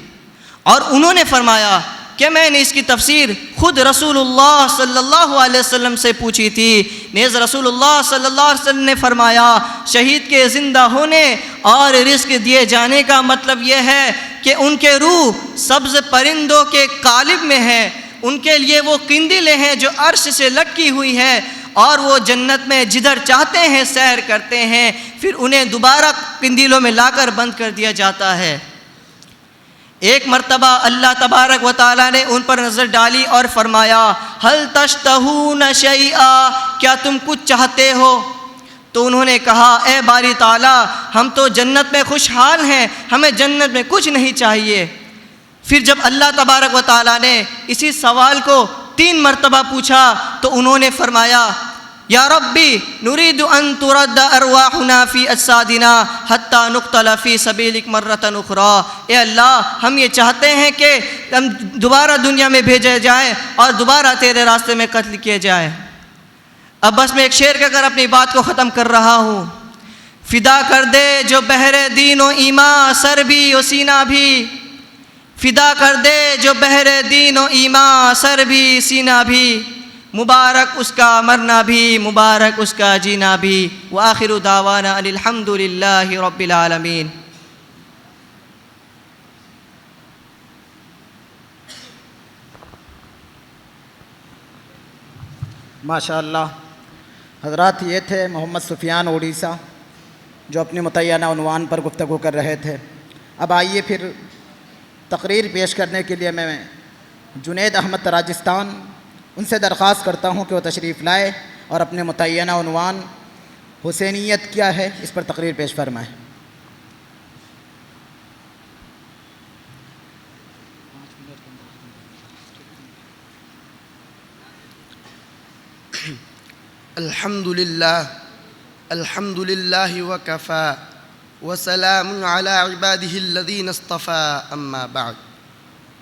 [SPEAKER 7] اور انہوں نے فرمایا کہ میں نے اس کی تفسیر خود رسول اللہ صلی اللہ علیہ وسلم سے پوچھی تھی۔ نیز رسول اللہ صلی اللہ علیہ وسلم نے فرمایا شہید کے زندہ ہونے اور رزق دیے جانے کا مطلب یہ ہے کہ ان کے روح سبز پرندوں کے قالب میں ہے، ان کے لیے وہ قندیلیں ہیں جو عرش سے لٹکی ہوئی ہیں، اور وہ جنت میں جدھر چاہتے ہیں سیر کرتے ہیں، پھر انہیں دوبارہ قندیلوں میں لا کر بند کر دیا جاتا ہے۔ ایک مرتبہ اللہ تبارک و تعالیٰ نے ان پر نظر ڈالی اور فرمایا ہل تشتہون شیئا، کیا تم کچھ چاہتے ہو؟ تو انہوں نے کہا اے باری تعالیٰ ہم تو جنت میں خوشحال ہیں، ہمیں جنت میں کچھ نہیں چاہیے۔ پھر جب اللہ تبارک و تعالیٰ نے اسی سوال کو 3 مرتبہ پوچھا تو انہوں نے فرمایا یا ربی نرید ان ترد ارواحنا فی اجسادنا حتی نقتل فی سبیلک مرۃ اخری، اے اللہ ہم یہ چاہتے ہیں کہ ہم دوبارہ دنیا میں بھیجے جائیں اور دوبارہ تیرے راستے میں قتل کیے جائیں۔ اب بس میں ایک شعر کہہ کر اپنی بات کو ختم کر رہا ہوں۔ فدا کر دے جو بحر دین و ایمان سر بھی و سینہ بھی، فدا کر دے جو بحر دین و ایمان سر بھی سینہ بھی، مبارک اس کا مرنا بھی مبارک اس کا جینا بھی۔ وآخر دعوانا ان الحمد للہ رب العالمین۔
[SPEAKER 6] ماشاء اللہ حضرات، یہ تھے محمد سفیان اڑیسہ جو اپنی متعینہ عنوان پر گفتگو کر رہے تھے۔ اب آئیے پھر تقریر پیش کرنے کے لیے میں جنید احمد راجستان ان سے درخواست کرتا ہوں کہ وہ تشریف لائے اور اپنے متعینہ عنوان حسینیت کیا ہے اس پر تقریر پیش فرمائیں۔
[SPEAKER 8] الحمد لله وكفى وسلام على عباده الذين اصطفى، أما بعد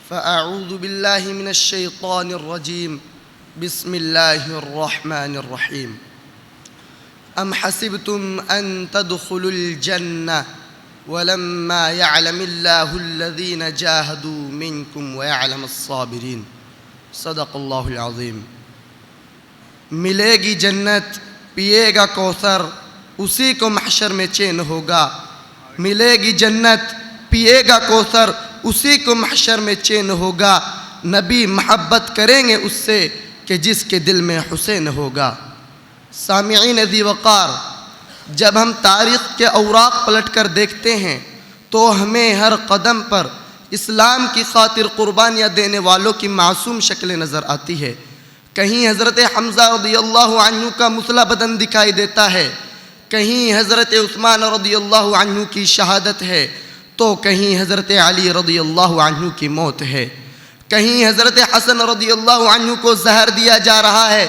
[SPEAKER 8] فأعوذ بالله من الشيطان الرجيم، بسم الله الرحمن الرحيم۔ أم حسبتم أن تدخلوا الجنة ولما يعلم الله الذين جاهدوا منكم ويعلم الصابرين، صدق الله العظيم۔ ملے گی جنت، پیے گا کوثر، اسی کو محشر میں چین ہوگا۔ ملے گی جنت، پیے گا کوثر، اسی کو محشر میں چین ہوگا۔ نبی محبت کریں گے اس سے کہ جس کے دل میں حسین ہوگا۔ سامعین ذی وقار، جب ہم تاریخ کے اوراق پلٹ کر دیکھتے ہیں تو ہمیں ہر قدم پر اسلام کی خاطر قربانیاں دینے والوں کی معصوم شکل نظر آتی ہے۔ کہیں حضرت حمزہ رضی اللہ عنہ کا مسلح بدن دکھائی دیتا ہے، کہیں حضرت عثمان رضی اللہ عنہ کی شہادت ہے، تو کہیں حضرت علی رضی اللہ عنہ کی موت ہے، کہیں حضرت حسن رضی اللہ عنہ کو زہر دیا جا رہا ہے،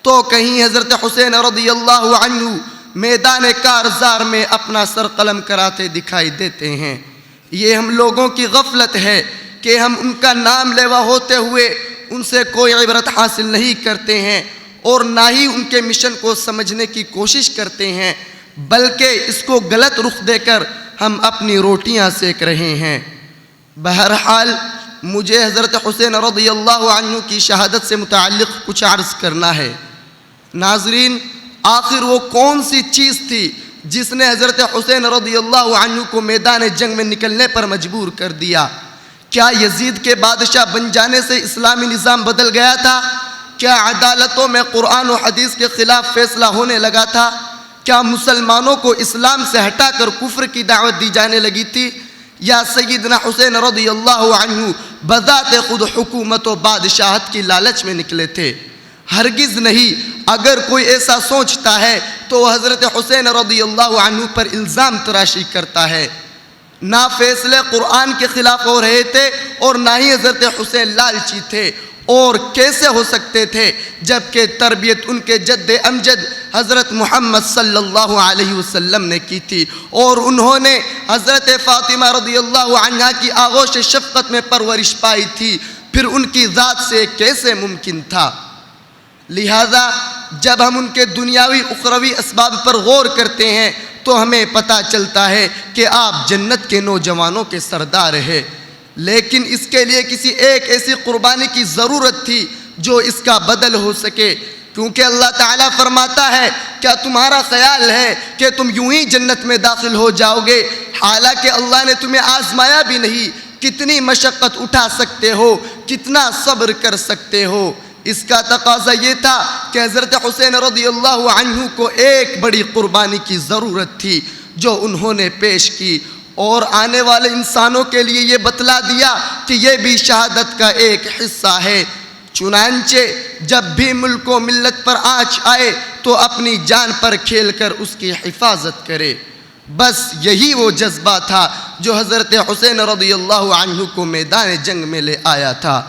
[SPEAKER 8] تو کہیں حضرت حسین رضی اللہ عنہ میدان کارزار میں اپنا سر قلم کراتے دکھائی دیتے ہیں۔ یہ ہم لوگوں کی غفلت ہے کہ ہم ان کا نام لیوا ہوتے ہوئے ان سے کوئی عبرت حاصل نہیں کرتے ہیں، اور نہ ہی ان کے مشن کو سمجھنے کی کوشش کرتے ہیں، بلکہ اس کو غلط رخ دے کر ہم اپنی روٹیاں سیک رہے ہیں۔ بہرحال مجھے حضرت حسین رضی اللہ عنہ کی شہادت سے متعلق کچھ عرض کرنا ہے۔ ناظرین، آخر وہ کون سی چیز تھی جس نے حضرت حسین رضی اللہ عنہ کو میدان جنگ میں نکلنے پر مجبور کر دیا؟ کیا یزید کے بادشاہ بن جانے سے اسلامی نظام بدل گیا تھا؟ کیا عدالتوں میں قرآن و حدیث کے خلاف فیصلہ ہونے لگا تھا؟ کیا مسلمانوں کو اسلام سے ہٹا کر کفر کی دعوت دی جانے لگی تھی؟ یا سیدنا حسین رضی اللہ عنہ بذات خود حکومت و بادشاہت کی لالچ میں نکلے تھے؟ ہرگز نہیں۔ اگر کوئی ایسا سوچتا ہے تو وہ حضرت حسین رضی اللہ عنہ پر الزام تراشی کرتا ہے۔ نہ فیصلے قرآن کے خلاف ہو رہے تھے اور نہ ہی حضرت حسین لالچی تھے، اور کیسے ہو سکتے تھے جبکہ تربیت ان کے جد امجد حضرت محمد صلی اللہ علیہ وسلم نے کی تھی، اور انہوں نے حضرت فاطمہ رضی اللہ عنہا کی آغوش شفقت میں پرورش پائی تھی، پھر ان کی ذات سے کیسے ممکن تھا؟ لہذا جب ہم ان کے دنیاوی اخروی اسباب پر غور کرتے ہیں تو ہمیں پتہ چلتا ہے کہ آپ جنت کے نوجوانوں کے سردار ہیں، لیکن اس کے لیے کسی ایک ایسی قربانی کی ضرورت تھی جو اس کا بدل ہو سکے، کیونکہ اللہ تعالیٰ فرماتا ہے کیا تمہارا خیال ہے کہ تم یوں ہی جنت میں داخل ہو جاؤ گے حالانکہ اللہ نے تمہیں آزمایا بھی نہیں؟ کتنی مشقت اٹھا سکتے ہو، کتنا صبر کر سکتے ہو؟ اس کا تقاضا یہ تھا کہ حضرت حسین رضی اللہ عنہ کو ایک بڑی قربانی کی ضرورت تھی جو انہوں نے پیش کی، اور آنے والے انسانوں کے لیے یہ بتلا دیا کہ یہ بھی شہادت کا ایک حصہ ہے۔ چنانچہ جب بھی ملک و ملت پر آنچ آئے تو اپنی جان پر کھیل کر اس کی حفاظت کرے۔ بس یہی وہ جذبہ تھا جو حضرت حسین رضی اللہ عنہ کو میدان جنگ میں لے آیا تھا۔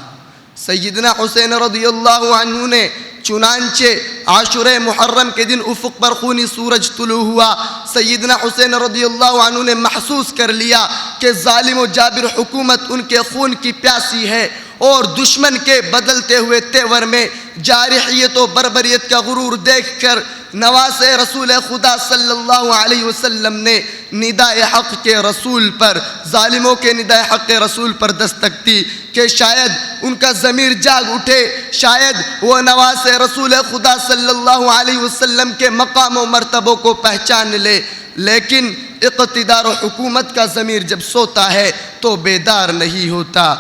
[SPEAKER 8] سیدنا حسین رضی اللہ عنہ نے چنانچہ عاشورہ محرم کے دن افق پر خونی سورج طلوع ہوا، سیدنا حسین رضی اللہ عنہ نے محسوس کر لیا کہ ظالم و جابر حکومت ان کے خون کی پیاسی ہے، اور دشمن کے بدلتے ہوئے تیور میں جارحیت و بربریت کا غرور دیکھ کر نواز رسول خدا صلی اللہ علیہ وسلم نے ندائے حق کے رسول پر، ظالموں کے ندائے حق کے رسول پر دستک دی کہ شاید ان کا ضمیر جاگ اٹھے، شاید وہ نواز رسول خدا صلی اللہ علیہ وسلم کے مقام و مرتبوں کو پہچان لے۔ لیکن اقتدار و حکومت کا ضمیر جب سوتا ہے تو بیدار نہیں ہوتا۔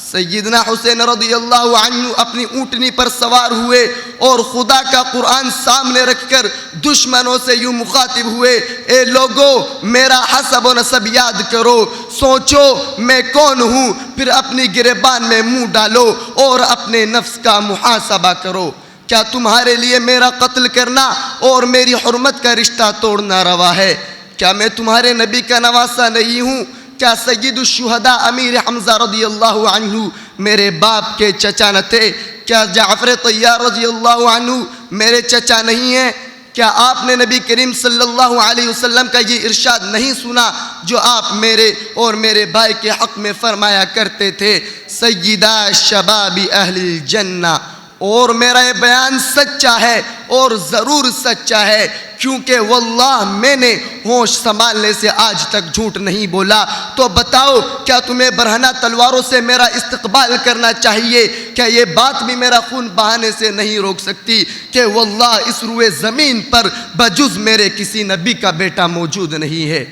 [SPEAKER 8] سیدنا حسین رضی اللہ عنہ اپنی اونٹنی پر سوار ہوئے اور خدا کا قرآن سامنے رکھ کر دشمنوں سے یوں مخاطب ہوئے، اے لوگو میرا حسب و نسب یاد کرو، سوچو میں کون ہوں، پھر اپنی گریبان میں منہ ڈالو اور اپنے نفس کا محاسبہ کرو۔ کیا تمہارے لیے میرا قتل کرنا اور میری حرمت کا رشتہ توڑنا روا ہے؟ کیا میں تمہارے نبی کا نواسہ نہیں ہوں؟ کیا سید الشہداء امیر حمزہ رضی اللہ عنہ میرے باپ کے چچا نہ تھے؟ کیا جعفر طیار رضی اللہ عنہ میرے چچا نہیں ہیں؟ کیا آپ نے نبی کریم صلی اللہ علیہ وسلم کا یہ ارشاد نہیں سنا جو آپ میرے اور میرے بھائی کے حق میں فرمایا کرتے تھے، سیدہ شباب اہل الجنہ؟ اور میرا یہ بیان سچا ہے اور ضرور سچا ہے، کیونکہ واللہ میں نے ہوش سنبھالنے سے آج تک جھوٹ نہیں بولا۔ تو بتاؤ کیا تمہیں برہنہ تلواروں سے میرا استقبال کرنا چاہیے؟ کیا یہ بات بھی میرا خون بہانے سے نہیں روک سکتی کہ واللہ اس روئے زمین پر بجز میرے کسی نبی کا بیٹا موجود نہیں ہے؟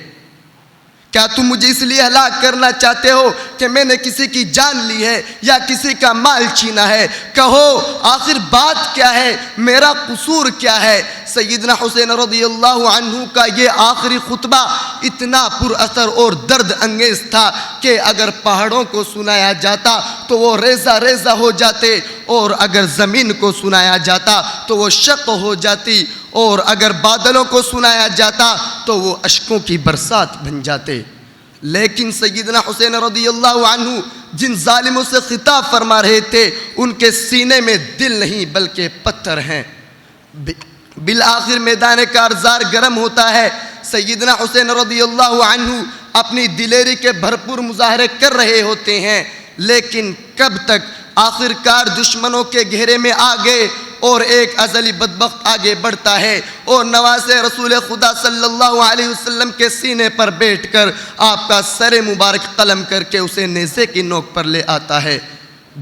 [SPEAKER 8] کیا تم مجھے اس لیے ہلاک کرنا چاہتے ہو کہ میں نے کسی کی جان لی ہے یا کسی کا مال چھینا ہے؟ کہو آخر بات کیا ہے، میرا قصور کیا ہے؟ سیدنا حسین رضی اللہ عنہ کا یہ آخری خطبہ اتنا پر اثر اور درد انگیز تھا کہ اگر پہاڑوں کو سنایا جاتا تو وہ ریزہ ریزہ ہو جاتے، اور اگر زمین کو سنایا جاتا تو وہ شق ہو جاتی، اور اگر بادلوں کو سنایا جاتا تو وہ اشکوں کی برسات بن جاتے۔ لیکن سیدنا حسین رضی اللہ عنہ جن ظالموں سے خطاب فرما رہے تھے ان کے سینے میں دل نہیں بلکہ پتھر ہیں۔ بالآخر میدان کارزار گرم ہوتا ہے، سیدنا حسین رضی اللہ عنہ اپنی دلیری کے بھرپور مظاہرے کر رہے ہوتے ہیں، لیکن کب تک؟ آخر کار دشمنوں کے گھیرے میں آ گئے اور ایک ازلی بدبخت آگے بڑھتا ہے اور نواسے رسول خدا صلی اللہ علیہ وسلم کے سینے پر بیٹھ کر آپ کا سر مبارک قلم کر کے اسے نیزے کی نوک پر لے آتا ہے۔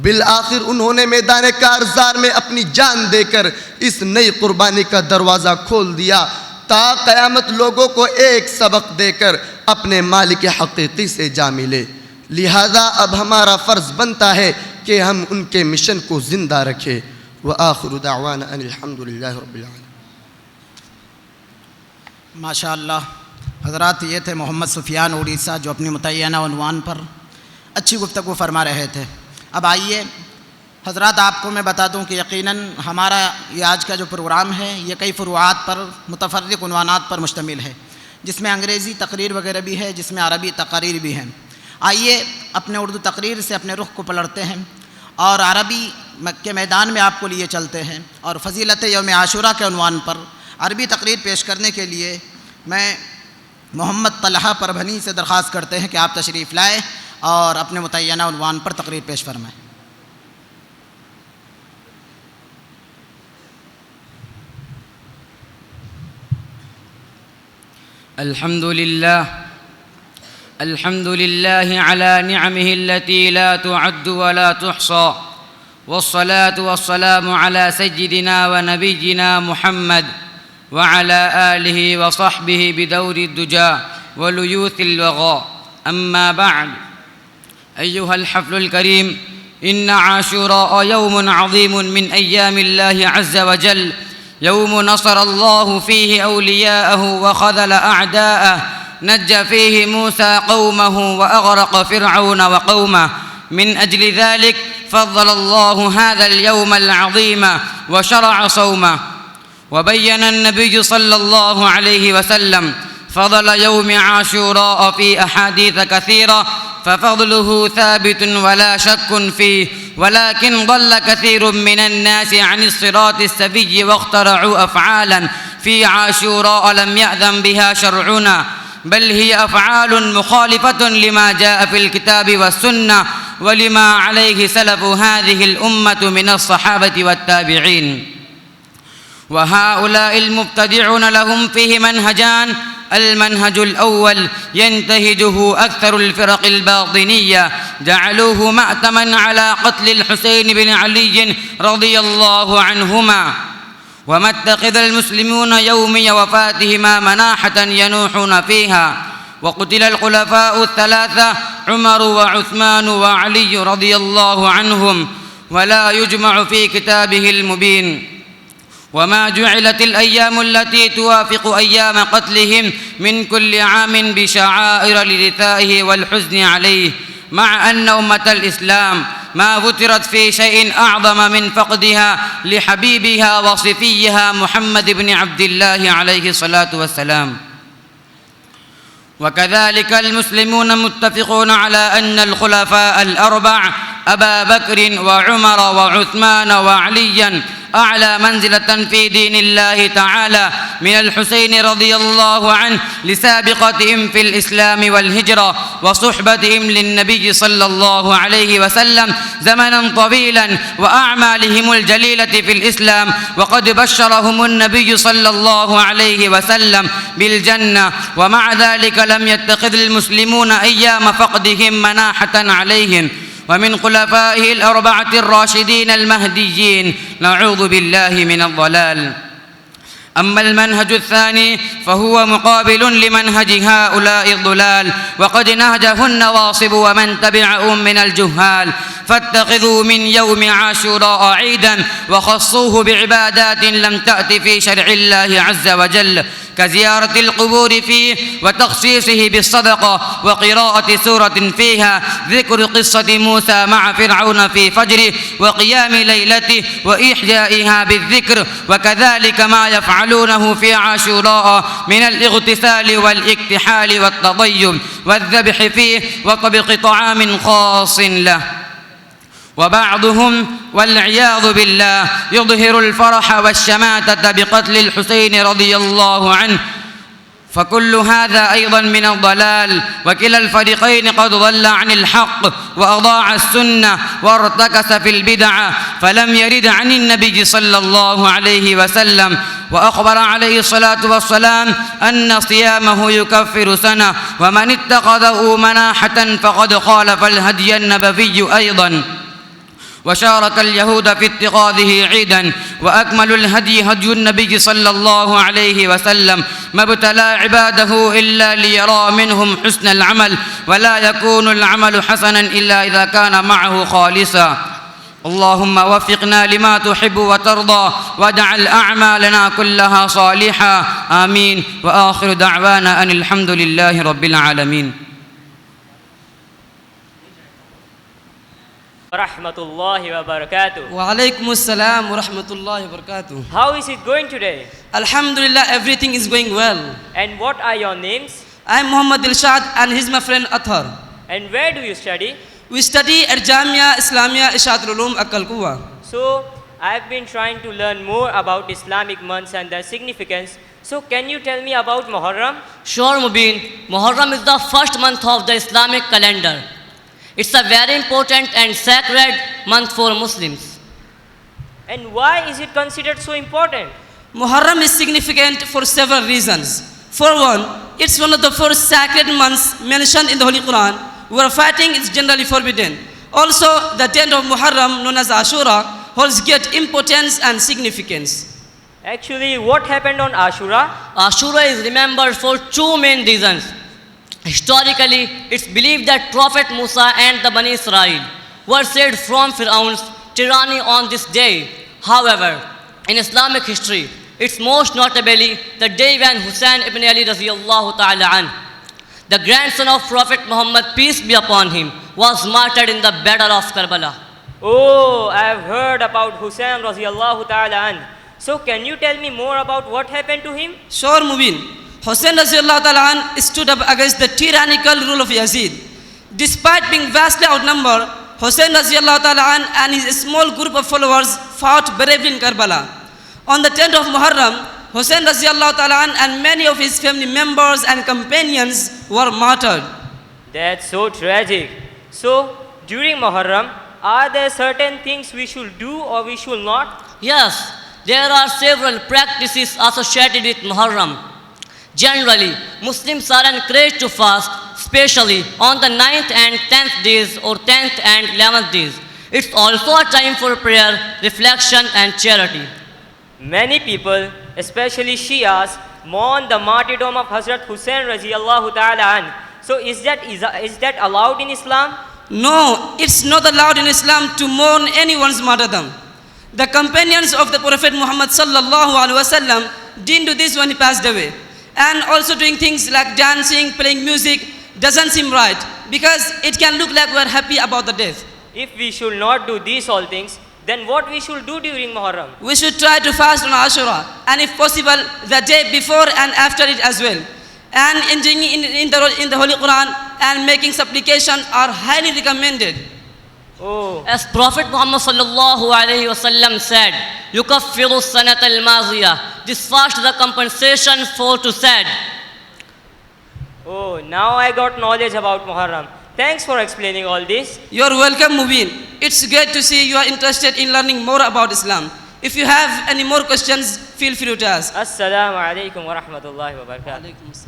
[SPEAKER 8] بالآخر انہوں نے میدان کارزار میں اپنی جان دے کر اس نئی قربانی کا دروازہ کھول دیا تا قیامت لوگوں کو ایک سبق دے کر اپنے مالک حقیقی سے جا ملے۔ لہذا اب ہمارا فرض بنتا ہے کہ ہم ان کے مشن کو زندہ رکھیں۔ وآخر دعوانا ان الحمدللہ رب العالمین۔
[SPEAKER 6] ماشاءاللہ حضرات، یہ تھے محمد سفیان اڑیسہ جو اپنی متعینہ عنوان پر اچھی گفتگو فرما رہے تھے۔ اب آئیے حضرات، آپ کو میں بتا دوں کہ یقیناً ہمارا یہ آج کا جو پروگرام ہے یہ کئی فروعات پر، متفرق عنوانات پر مشتمل ہے، جس میں انگریزی تقریر وغیرہ بھی ہے، جس میں عربی تقاریر بھی ہیں۔ آئیے اپنے اردو تقریر سے اپنے رخ کو پلٹتے ہیں اور عربی کے میدان میں آپ کو لیے چلتے ہیں، اور فضیلت یوم عاشورہ کے عنوان پر عربی تقریر پیش کرنے کے لیے میں محمد طلحہ پربھنی سے درخواست کرتے ہیں کہ آپ تشریف لائیں اور اپنے متعینہ عنوان پر تقریر پیش فرمائیں۔
[SPEAKER 9] الحمد لله على نعمه التي لا تعد ولا تحصى، والصلاة والسلام على سيدنا ونبينا محمد وعلى آله وصحبه بدور الدجى وليوث الوغى. أما بعد، أيها الحفل الكريم، إن عاشوراء يوم عظيم من أيام الله عز وجل، يوم نصر الله فيه أولياءه وخذل أعداءه، نجى فيه موسى قومه وأغرق فرعون وقومه. من أجل ذلك فضل الله هذا اليوم العظيم وشرع صومه. وبين النبي صلى الله عليه وسلم فضل يوم عاشوراء في أحاديث كثيرة، ففضله ثابت ولا شك فيه، ولكن ضل كثير من الناس عن الصراط السوي واخترعوا أفعالا في عاشوراء لم يأذن بها شرعنا، بل هي أفعال مخالفة لما جاء في الكتاب والسنة ولما عليه سلف هذه الأمة من الصحابة والتابعين. وهؤلاء المبتدعون لهم فيه منهجان: المنهج الأول ينتهجه أكثر الفرق الباطنية، جعلوه مأتما على قتل الحسين بن علي رضي الله عنهما، وما اتخذ المسلمون يوم وفاتهما مناحة ينوحون فيها. وقتل الخلفاء الثلاثة عمر وعثمان وعلي رضي الله عنهم، ولا يجمع في كتابه المبين. وما جعلت الأيام التي توافق أيام قتلهم من كل عام بشعائر لرثائه والحزن عليه، مع أن أمة الإسلام ما فترت في شيء أعظم من فقدها لحبيبها وصفيها محمد بن عبد الله عليه الصلاة والسلام. وكذلك المسلمون متفقون على أن الخلفاء الأربع أبا بكر وعمر وعثمان وعليا أعلى منزلة في دين الله تعالى من الحسين رضي الله عنه لسابقتهم في الإسلام والهجرة وصحبتهم للنبي صلى الله عليه وسلم زمنا طويلا وأعمالهم الجليلة في الإسلام. وقد بشرهم النبي صلى الله عليه وسلم بالجنة، ومع ذلك لم يتخذ المسلمون أيام فقدهم مناحة عليهم. ومن خلفائه الأربعة الراشدين المهديين، نعوذ بالله من الضلال. أما المنهج الثاني فهو مقابل لمنهج هؤلاء الضلال، وقد نهجه النواصب ومن تبعهم من الجهال، فاتخذوا من يوم عاشوراء عيدا وخصوه بعبادات لم تأت في شرع الله عز وجل، كزيارة القبور فيه وتخصيصه بالصدقة وقراءة سورة فيها ذكر قصة موسى مع فرعون في فجره وقيام ليلته وإحيائها بالذكر، وكذلك ما يفعلونه في عاشوراء من الاغتسال والاكتحال والتطيب والذبح فيه وطبخ طعام خاص له. وبعضهم والعياذ بالله يظهر الفرح والشماتة بقتل الحسين رضي الله عنه، فكل هذا أيضا من الضلال، وكلا الفريقين قد ضل عن الحق وأضاع السنة وارتكس في البدعة، فلم يرد عن النبي صلى الله عليه وسلم. وأخبر عليه الصلاة والسلام أن صيامه يكفر سنة، ومن اتخذه مناحة فقد خالف الهدي النبوي أيضا، وشارك اليهود في اتخاذه عيدا. وأكمل الهدي هدي النبي صلى الله عليه وسلم، ما ابتلى عباده إلا ليرى منهم حسن العمل، ولا يكون العمل حسنا إلا إذا كان معه خالصا. اللهم وفقنا لما تحب وترضى، واجعل أعمالنا كلها صالحة، آمين. وآخر دعوانا أن الحمد لله رب العالمين.
[SPEAKER 10] Rahmatullahi wa barakatuh.
[SPEAKER 11] وعليكم السلام ورحمة الله وبركاته.
[SPEAKER 10] How is it going today?
[SPEAKER 11] Alhamdulillah, everything is going well.
[SPEAKER 10] And what are your names?
[SPEAKER 11] I am Muhammad Dilshad and he's my friend Athar.
[SPEAKER 10] And where do you study?
[SPEAKER 11] We study at Jamia Islamia Ishatul Ulum Akkal Quwa.
[SPEAKER 10] So, I've been trying to learn more about Islamic months and their significance. So, can you tell me about Muharram?
[SPEAKER 12] Sure, Mubin. Muharram is the first month of the Islamic calendar. It's a very important and sacred month for Muslims.
[SPEAKER 10] And why is it considered so important?
[SPEAKER 11] Muharram is significant for several reasons. For one, it's one of the first sacred months mentioned in the Holy Quran, where fighting is generally forbidden. Also, the 10th of Muharram, known as Ashura, holds great importance and significance.
[SPEAKER 10] Actually, what happened on Ashura?
[SPEAKER 12] Ashura is remembered for two main reasons. Historically, it's believed that Prophet Musa and the Bani Israel were saved from Fir'aun's tyranny on this day. However, in Islamic history, it's most notably the day when Hussein ibn Ali radiyallahu ta'ala an, the grandson of Prophet Muhammad, peace be upon him, was martyred in the battle of Karbala.
[SPEAKER 10] Oh, I have heard about Hussein radiyallahu ta'ala an. So can you tell me more about what happened to him?
[SPEAKER 11] Sure, Mubin. Hussein radiyallahu ta'ala an stood up against the tyrannical rule of Yazid. Despite being vastly outnumbered, Hussein radiyallahu ta'ala an and his small group of followers fought bravely in Karbala. On the 10th of Muharram, Hussein radiyallahu ta'ala an and many of his family members and companions were martyred.
[SPEAKER 10] That's so tragic. So, during Muharram, are there certain things we should do or we should not?
[SPEAKER 12] Yes, there are several practices associated with Muharram. Generally, Muslims are encouraged to fast, especially on the 9th and 10th days or 10th and 11th days. It's also a time for prayer, reflection and charity.
[SPEAKER 10] Many people, especially Shias, mourn the martyrdom of Hazrat Hussein radiyallahu ta'ala an. So is that allowed in Islam?
[SPEAKER 11] No, it's not allowed in Islam to mourn anyone's martyrdom. The companions of the Prophet Muhammad sallallahu alaihi wasallam didn't do this when he passed away. And also doing things like dancing, playing music doesn't seem right because it can look like we're happy about the death.
[SPEAKER 10] If we should not do these all things, then what we should do during Muharram?
[SPEAKER 11] We should try to fast on Ashura and if possible the day before and after it as well. And engaging in the Holy Quran and making supplication are highly recommended.
[SPEAKER 10] Oh.
[SPEAKER 12] As Prophet Muhammad sallallahu alayhi wasallam said, "Yukaffiru sanat al-maziyah." This fast is a compensation for to sad.
[SPEAKER 10] Oh, now I got knowledge about Muharram. Thanks for explaining all this.
[SPEAKER 11] You're welcome, Mubin. It's great to see you are interested in learning more about Islam. If you have any more questions, feel free to ask.
[SPEAKER 10] Assalamu alaikum wa rahmatullahi wa barakatuh.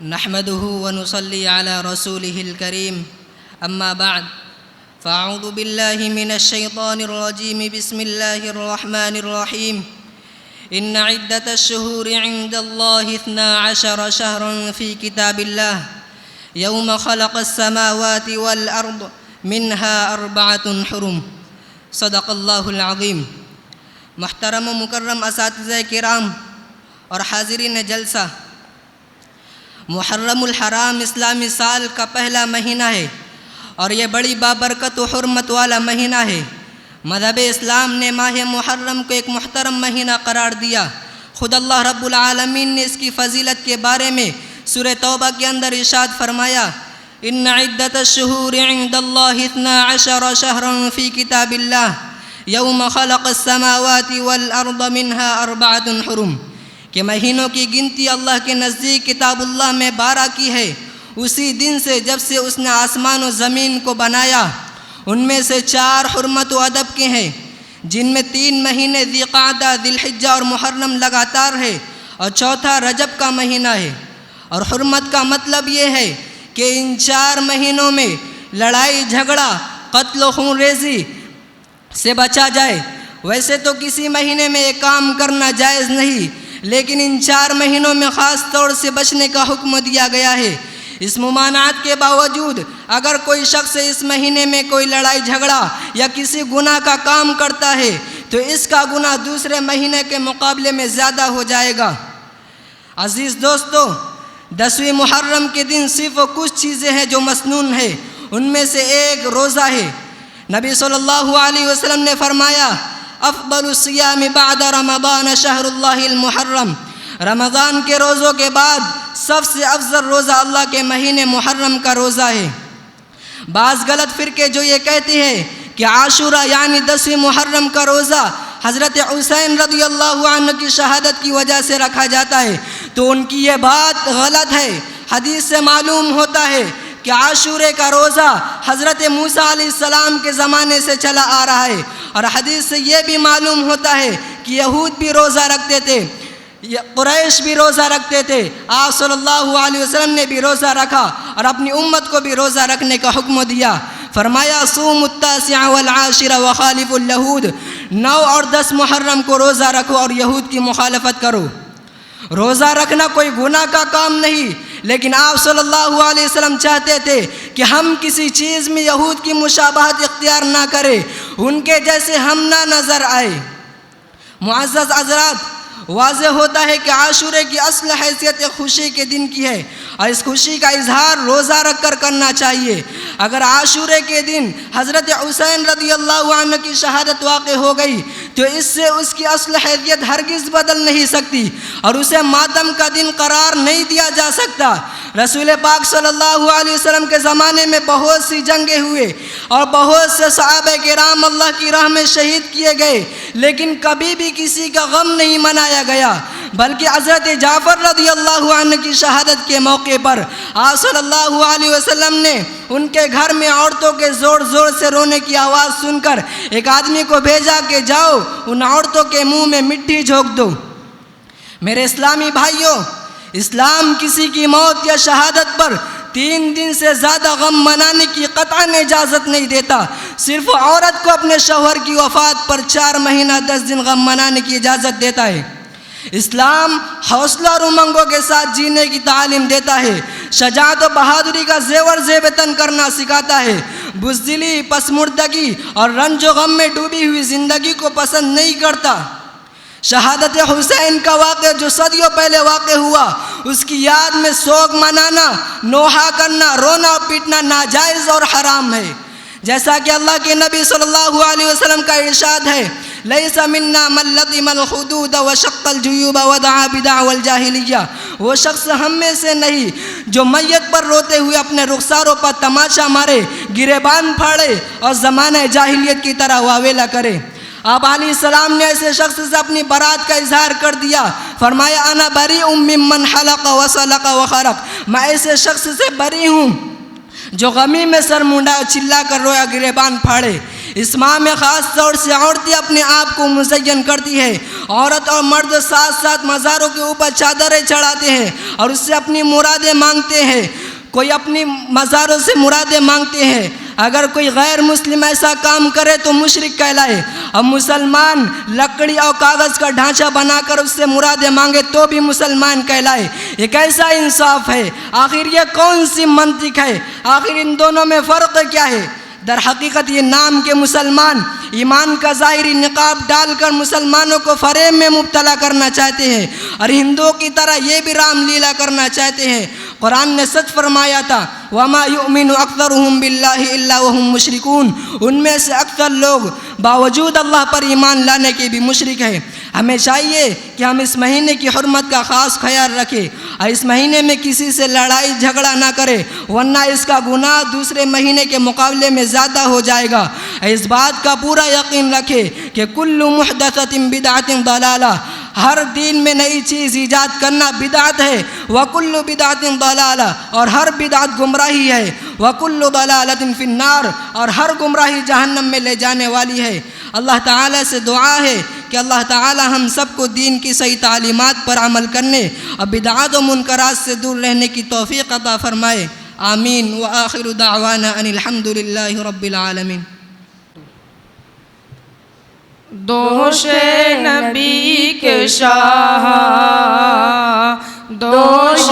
[SPEAKER 13] نحمده ونصلي على رسوله الكريم أما بعد فأعوذ بالله من الشيطان الرجيم بسم الله الرحمن الرحيم إن عدة الشهور عند الله 12 شهرا في كتاب الله يوم خلق السماوات والأرض منها 4 حرم صدق اللہ العظیم۔ محترم و مکرم اساتذہ کرام اور حاضرین جلسہ، محرم الحرام اسلامی سال کا پہلا مہینہ ہے اور یہ بڑی بابرکت و حرمت والا مہینہ ہے۔ مذہب اسلام نے ماہ محرم کو ایک محترم مہینہ قرار دیا۔ خود اللہ رب العالمین نے اس کی فضیلت کے بارے میں سورہ توبہ کے اندر ارشاد فرمایا، ان عدت الشہور عند اللہ 12 شہرا فی کتاب اللہ یوم خلق السماوات والارض منها 4 حرم، کہ مہینوں کی گنتی اللہ کے نزدیک کتاب اللہ میں 12 کی ہے، اسی دن سے جب سے اس نے آسمان و زمین کو بنایا۔ ان میں سے 4 حرمت و ادب کے ہیں، جن میں 3 مہینے ذی قعدہ، ذی الحجہ اور محرم لگاتار ہے، اور چوتھا رجب کا مہینہ ہے۔ اور حرمت کا مطلب یہ ہے کہ ان 4 مہینوں میں لڑائی جھگڑا، قتل و خون ریزی سے بچا جائے۔ ویسے تو کسی مہینے میں یہ کام کرنا جائز نہیں، لیکن ان 4 مہینوں میں خاص طور سے بچنے کا حکم دیا گیا ہے۔ اس ممانعت کے باوجود اگر کوئی شخص اس مہینے میں کوئی لڑائی جھگڑا یا کسی گناہ کا کام کرتا ہے تو اس کا گناہ دوسرے مہینے کے مقابلے میں زیادہ ہو جائے گا۔ عزیز دوستو، 10ویں محرم کے دن صرف کچھ چیزیں ہیں جو مسنون ہیں، ان میں سے ایک روزہ ہے۔ نبی صلی اللہ علیہ وسلم نے فرمایا، افضل الصیام بعد رمضان شہر اللہ المحرم، رمضان کے روزوں کے بعد سب سے افضل روزہ اللہ کے مہینے محرم کا روزہ ہے۔ بعض غلط فرقے جو یہ کہتے ہیں کہ عاشورہ یعنی 10ویں محرم کا روزہ حضرت حسین رضی اللہ عنہ کی شہادت کی وجہ سے رکھا جاتا ہے، تو ان کی یہ بات غلط ہے۔ حدیث سے معلوم ہوتا ہے کہ عاشورے کا روزہ حضرت موسیٰ علیہ السلام کے زمانے سے چلا آ رہا ہے، اور حدیث سے یہ بھی معلوم ہوتا ہے کہ یہود بھی روزہ رکھتے تھے، قریش بھی روزہ رکھتے تھے، آپ صلی اللہ علیہ وسلم نے بھی روزہ رکھا اور اپنی امت کو بھی روزہ رکھنے کا حکم دیا۔ فرمایا، صوموا التاسع والعاشر وخالفوا اليہود، 9 اور 10 محرم کو روزہ رکھو اور یہود کی مخالفت کرو۔ روزہ رکھنا کوئی گناہ کا کام نہیں، لیکن آپ صلی اللہ علیہ وسلم چاہتے تھے کہ ہم کسی چیز میں یہود کی مشابہت اختیار نہ کریں، ان کے جیسے ہم نہ نظر آئے۔ معزز حضرات، واضح ہوتا ہے کہ عاشورے کی اصل حیثیت ایک خوشی کے دن کی ہے، اور اس خوشی کا اظہار روزہ رکھ کر کرنا چاہیے۔ اگر عاشورے کے دن حضرت حسین رضی اللہ عنہ کی شہادت واقع ہو گئی تو اس سے اس کی اصل حیثیت ہرگز بدل نہیں سکتی، اور اسے ماتم کا دن قرار نہیں دیا جا سکتا۔ رسول پاک صلی اللہ علیہ وسلم کے زمانے میں بہت سی جنگیں ہوئے اور بہت سے صحابہ کرام اللہ کی راہ میں شہید کیے گئے، لیکن کبھی بھی کسی کا غم نہیں منایا گیا، بلکہ حضرت جعفر رضی اللہ عنہ کی شہادت کے موقع پر آپ صلی اللہ علیہ وسلم نے ان کے گھر میں عورتوں کے زور زور سے رونے کی آواز سن کر ایک آدمی کو بھیجا کہ جاؤ ان عورتوں کے منہ میں مٹی جھونک دو۔ میرے اسلامی بھائیوں، اسلام کسی کی موت یا شہادت پر 3 دن سے زیادہ غم منانے کی قطعاً اجازت نہیں دیتا۔ صرف عورت کو اپنے شوہر کی وفات پر 4 مہینہ 10 دن غم منانے کی اجازت دیتا ہے۔ اسلام حوصلہ اور امنگوں کے ساتھ جینے کی تعلیم دیتا ہے، شجاعت و بہادری کا زیور زیب تن کرنا سکھاتا ہے، بزدلی، پسمردگی اور رنج و غم میں ڈوبی ہوئی زندگی کو پسند نہیں کرتا۔ شہادت حسین کا واقعہ جو صدیوں پہلے واقع ہوا، اس کی یاد میں سوگ منانا، نوحہ کرنا، رونا اور پیٹنا ناجائز اور حرام ہے۔ جیسا کہ اللہ کے نبی صلی اللہ علیہ وسلم کا ارشاد ہے، لیس منا من لطم الخدود وشق الجیوب ودعا بدعوى الجاہلیہ، وہ شخص ہم میں سے نہیں جو میت پر روتے ہوئے اپنے رخساروں پر تماشا مارے، گریبان پھاڑے اور زمانہ جاہلیت کی طرح واویلا کرے۔ آپ علیہ السلام نے ایسے شخص سے اپنی برات کا اظہار کر دیا، فرمایا انا بریء ممن حلق وسلق وخرق، میں ایسے شخص سے بری ہوں جو غمی میں سر مونڈا چلا کر رویا، گریبان پھاڑے۔ اس ماہ میں خاص طور سے عورتیں اپنے آپ کو مزین کرتی ہے، عورت اور مرد ساتھ ساتھ مزاروں کے اوپر چادریں چڑھاتے ہیں اور اس سے اپنی مرادیں مانگتے ہیں، کوئی اپنی مزاروں سے مرادیں مانگتے ہیں۔ اگر کوئی غیر مسلم ایسا کام کرے تو مشرک کہلائے، اب مسلمان لکڑی اور کاغذ کا ڈھانچہ بنا کر اس سے مرادیں مانگے تو بھی مسلمان کہلائے۔ یہ کیسا انصاف ہے؟ آخر یہ کون سی منطق ہے؟ آخر ان دونوں میں فرق کیا ہے؟ در حقیقت یہ نام کے مسلمان ایمان کا ظاہری نقاب ڈال کر مسلمانوں کو فریب میں مبتلا کرنا چاہتے ہیں، اور ہندوؤں کی طرح یہ بھی رام لیلا کرنا چاہتے ہیں۔ قرآن نے سچ فرمایا تھا، وَمَا يُؤْمِنُ أَكْثَرُهُمْ بِاللَّهِ إِلَّا وَهُمْ مُشْرِكُونَ، ان میں سے اکثر لوگ باوجود اللہ پر ایمان لانے کے بھی مشرک ہیں۔ ہمیں چاہیے کہ ہم اس مہینے کی حرمت کا خاص خیال رکھیں اور اس مہینے میں کسی سے لڑائی جھگڑا نہ کریں، ورنہ اس کا گناہ دوسرے مہینے کے مقابلے میں زیادہ ہو جائے گا۔ اس بات کا پورا یقین رکھیں کہ کل محدثۃ بدعۃ ضلالہ، ہر دین میں نئی چیز ایجاد کرنا بدعت ہے، وکل بدعت ضلالہ، اور ہر بدعت گمراہی ہے، وکل ضلالۃ فی النار، اور ہر گمراہی جہنم میں لے جانے والی ہے۔ اللہ تعالیٰ سے دعا ہے کہ اللہ تعالیٰ ہم سب کو دین کی صحیح تعلیمات پر عمل کرنے اور بدعات و منکرات سے دور رہنے کی توفیق عطا فرمائے، آمین۔ وآخر دعوانا ان الحمد للہ رب العالمین۔
[SPEAKER 3] دوش نبی کے شاہ، دوش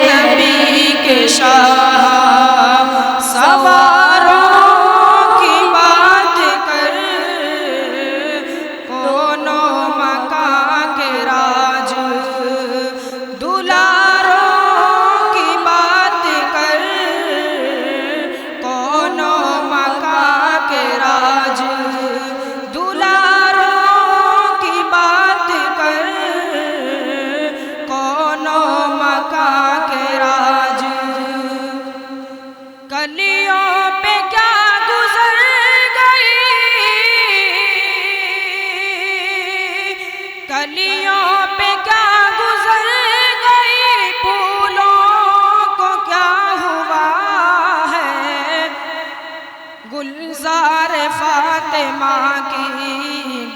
[SPEAKER 3] نبی کے شاہ، سواروں کی بات کر، کونوں مکان کے راج، دلاروں کی بات کر، کونوں مکان کے راج،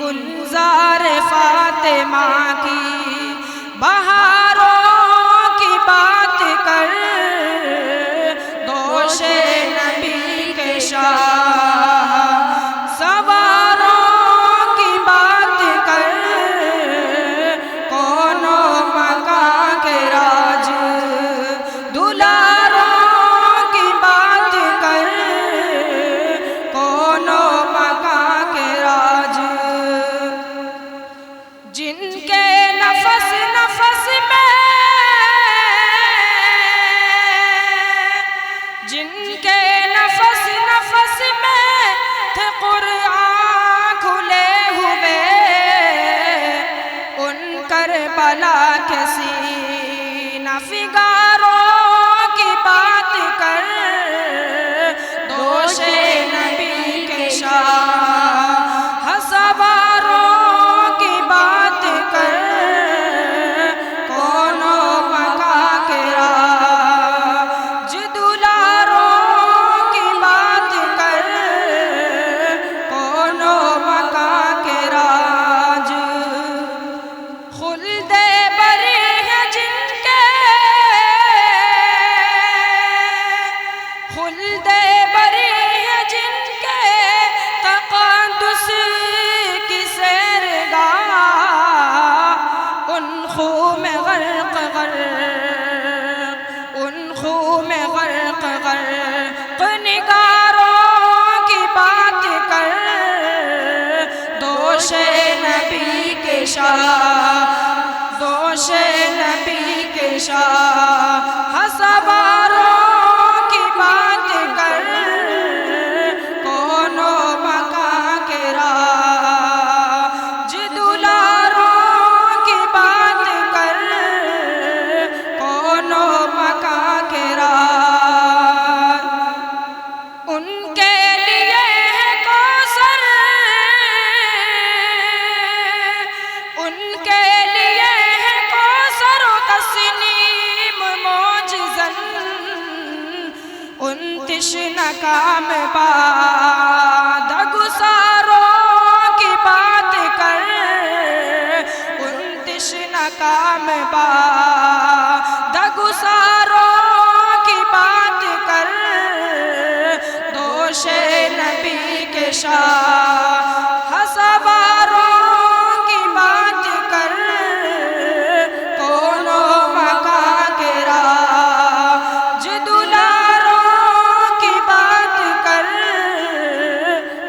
[SPEAKER 3] گلزار فاطمہ کی، بہاروں کی بات کر، دوش نبی کے شاہ، سواروں کی بات کر، کونوں مکان کے راج، دلاروں کی بات کر، کونوں مکان کے راج، جن کے نفس نفس میں، جن کے نفس نفس میں تھے قرآن کھلے ہوئے، ان کربلا کے سینہ فگاروں کی بات کر، دوش نبی کے شاہ، سواروں کی بات کر، کونوں مکان کے راج، دلاروں کی بات کر، کونوں مکان کے راج، خلد بری ہے جن کے، خلد بری ہے جن کے، تقدس کی سیرگاہ، ان خون میں غرق غرق، ان خون میں غرق غرق، نگاروں کی بات کر، دوش نبی کے شاہ، دوش نبی کے شاہ، سواروں کی بات کر، کونوں مکان کے راج، دلاروں کی بات کر، کونوں مکان کے راج، ان کے لیے ہے کوثر، ان کے لیے ہے کوثر و تسنیم، شاہ سواروں کی بات کر کونو مکا کے راج دلاروں کی بات کر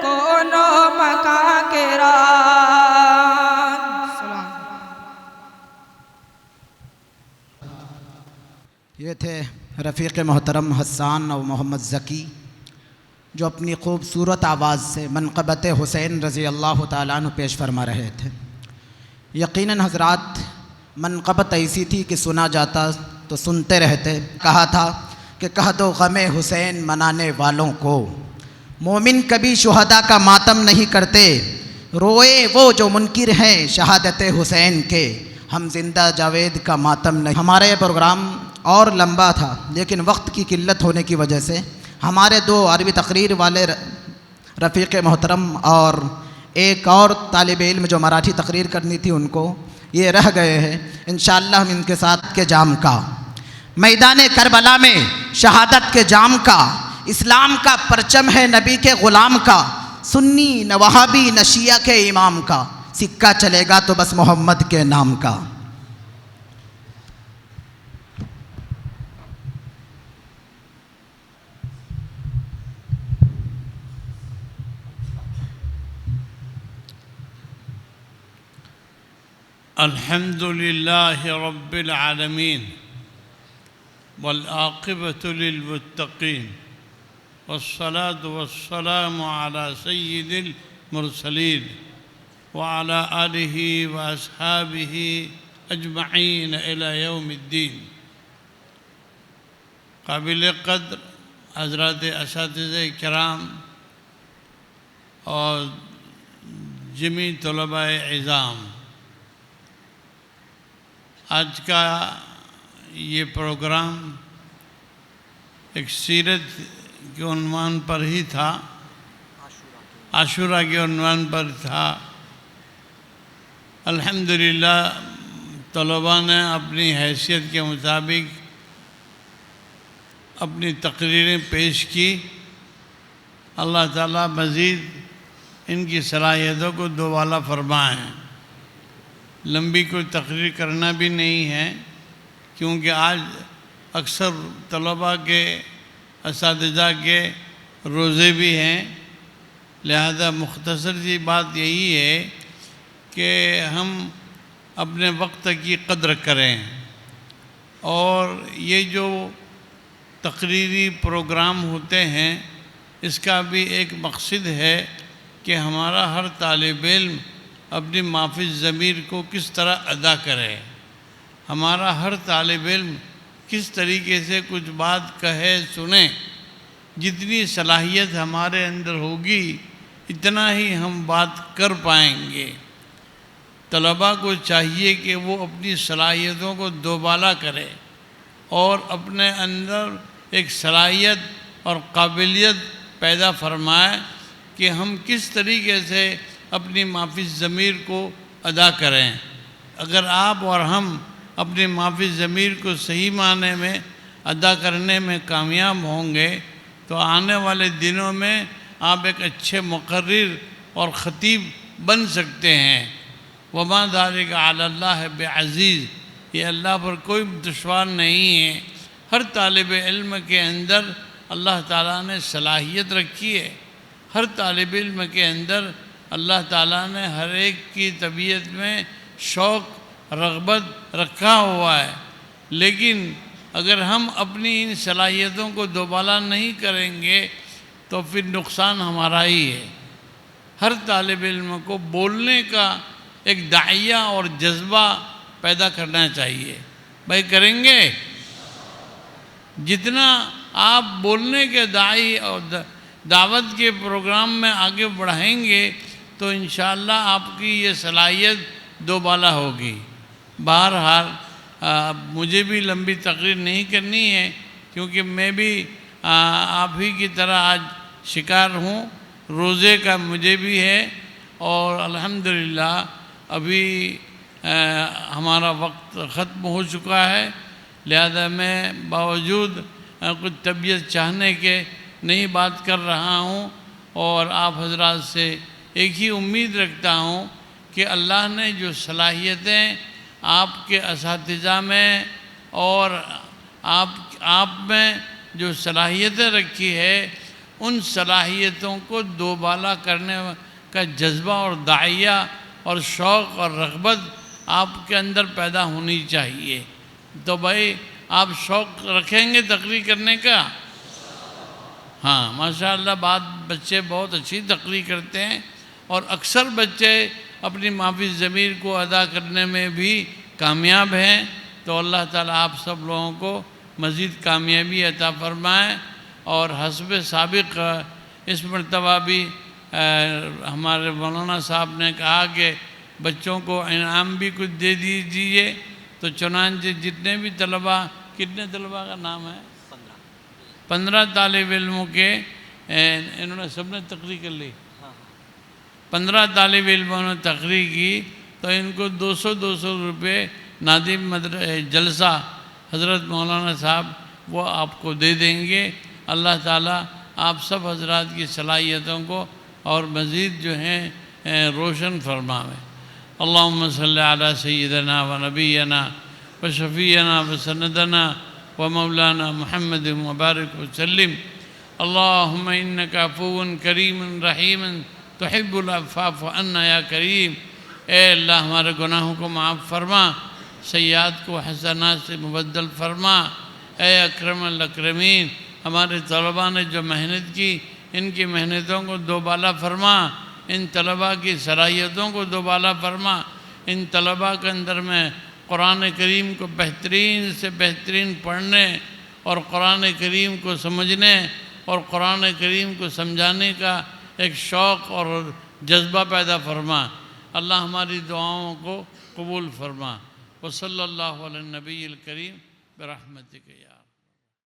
[SPEAKER 3] کونو مکا کے راج.
[SPEAKER 6] یہ تھے رفیق محترم حسان اور محمد ذکی، جو اپنی خوبصورت آواز سے منقبت حسین رضی اللہ تعالیٰ عنہ پیش فرما رہے تھے. یقیناً حضرات منقبت ایسی تھی کہ سنا جاتا تو سنتے رہتے. کہا تھا کہ کہہ دو غم حسین منانے والوں کو، مومن کبھی شہداء کا ماتم نہیں کرتے، روئے وہ جو منکر ہیں شہادت حسین کے، ہم زندہ جاوید کا ماتم نہیں. ہمارا یہ پروگرام اور لمبا تھا، لیکن وقت کی قلت ہونے کی وجہ سے ہمارے دو عربی تقریر والے رفیق محترم اور ایک اور طالب علم جو مراٹھی تقریر کرنی تھی ان کو یہ رہ گئے ہیں. انشاءاللہ ہم ان کے ساتھ کے جام کا، میدان کربلا میں شہادت کے جام کا، اسلام کا پرچم ہے نبی کے غلام کا، سنی نہ وہابی نہ شیعہ کے امام کا، سکہ چلے گا تو بس محمد کے نام کا.
[SPEAKER 14] الحمد لله رب العالمين والعاقبة للمتقين والصلاة والسلام على سيد المرسلين وعلى آله وأصحابه أجمعين إلى يوم الدين. قابل قدر حضرات اساتذہ کرام اور جمی طلباء عظام، آج کا یہ پروگرام ایک سیرت کے عنوان پر ہی تھا، عاشورہ کے عنوان پر تھا. الحمدللہ طلباء نے اپنی حیثیت کے مطابق اپنی تقریریں پیش کی. اللہ تعالیٰ مزید ان کی صلاحیتوں کو دوبالا فرمائیں. لمبی کوئی تقریر کرنا بھی نہیں ہے، کیونکہ آج اکثر طلباء کے اساتذہ کے روزے بھی ہیں، لہذا مختصر سی بات یہی ہے کہ ہم اپنے وقت کی قدر کریں. اور یہ جو تقریری پروگرام ہوتے ہیں اس کا بھی ایک مقصد ہے کہ ہمارا ہر طالب علم اپنی مافی ضمیر کو کس طرح ادا کرے. ہمارا ہر طالب علم کس طریقے سے کچھ بات کہے سنے. جتنی صلاحیت ہمارے اندر ہوگی اتنا ہی ہم بات کر پائیں گے. طلباء کو چاہیے کہ وہ اپنی صلاحیتوں کو دوبالا کرے اور اپنے اندر ایک صلاحیت اور قابلیت پیدا فرمائے کہ ہم کس طریقے سے اپنی مافی ضمیر کو ادا کریں. اگر آپ اور ہم اپنی مافی ضمیر کو صحیح معنی میں ادا کرنے میں کامیاب ہوں گے تو آنے والے دنوں میں آپ ایک اچھے مقرر اور خطیب بن سکتے ہیں. وما ذالک علی اللہ بعزیز، یہ اللہ پر کوئی دشوار نہیں ہے. ہر طالب علم کے اندر اللہ تعالیٰ نے صلاحیت رکھی ہے. ہر طالب علم کے اندر اللہ تعالیٰ نے ہر ایک کی طبیعت میں شوق رغبت رکھا ہوا ہے. لیکن اگر ہم اپنی ان صلاحیتوں کو دوبالا نہیں کریں گے تو پھر نقصان ہمارا ہی ہے. ہر طالب علم کو بولنے کا ایک داعیہ اور جذبہ پیدا کرنا چاہیے. بھائی کریں گے؟ جتنا آپ بولنے کے داعی اور دعوت کے پروگرام میں آگے بڑھائیں گے تو انشاءاللہ آپ کی یہ صلاحیت دوبالا ہوگی. بہرحال مجھے بھی لمبی تقریر نہیں کرنی ہے کیونکہ میں بھی آپ ہی کی طرح آج شکار ہوں. روزے کا مجھے بھی ہے اور الحمدللہ ابھی ہمارا وقت ختم ہو چکا ہے. لہذا میں باوجود کچھ طبیعت چاہنے کے نہیں بات کر رہا ہوں اور آپ حضرات سے ایک ہی امید رکھتا ہوں کہ اللہ نے جو صلاحیتیں آپ کے اساتذہ میں اور آپ میں جو صلاحیتیں رکھی ہے، ان صلاحیتوں کو دوبالا کرنے کا جذبہ اور داعیہ اور شوق اور رغبت آپ کے اندر پیدا ہونی چاہیے۔ تو بھائی آپ شوق رکھیں گے تقریر کرنے کا؟ ہاں ماشاءاللہ، بچے بہت اچھی تقریر کرتے ہیں، اور اکثر بچے اپنی مافی ضمیر کو ادا کرنے میں بھی کامیاب ہیں۔ تو اللہ تعالیٰ آپ سب لوگوں کو مزید کامیابی عطا فرمائے، اور حسب سابق اس مرتبہ بھی ہمارے مولانا صاحب نے کہا کہ بچوں کو انعام بھی کچھ دے دیجیے، تو چنانچہ جتنے بھی طلباء، کتنے طلباء کا نام ہے؟ 15 طالب علموں کے انہوں نے سب نے تقریر کر لی۔ 15 طالب علموں نے تقریر کی، تو ان کو 200 روپے نادم جلسہ حضرت مولانا صاحب وہ آپ کو دے دیں گے۔ اللہ تعالیٰ آپ سب حضرات کی صلاحیتوں کو اور مزید جو ہیں روشن فرمائے۔ اللہم صلی علی سیدنا و نبینا و شفیعنا و سندنا و مولانا محمد مبارک وسلم۔ اللہم انکا عفو کریم رحیم تحب العفو عنا یا کریم۔ اے اللہ ہمارے گناہوں کو معاف فرما، سیئات کو حسنات سے مبدل فرما۔ اے اکرم الاکرمین، ہمارے طلباء نے جو محنت کی، ان کی محنتوں کو دوبالا فرما، ان طلباء کی صلاحیتوں کو دوبالا فرما، ان طلباء کے اندر میں قرآن کریم کو بہترین سے بہترین پڑھنے اور قرآن کریم کو سمجھنے اور قرآن کریم کو سمجھانے کا ایک شوق اور جذبہ پیدا فرما۔ اللہ ہماری دعاؤں کو قبول فرما۔ وصلی اللہ علی النبی الکریم برحمتک یا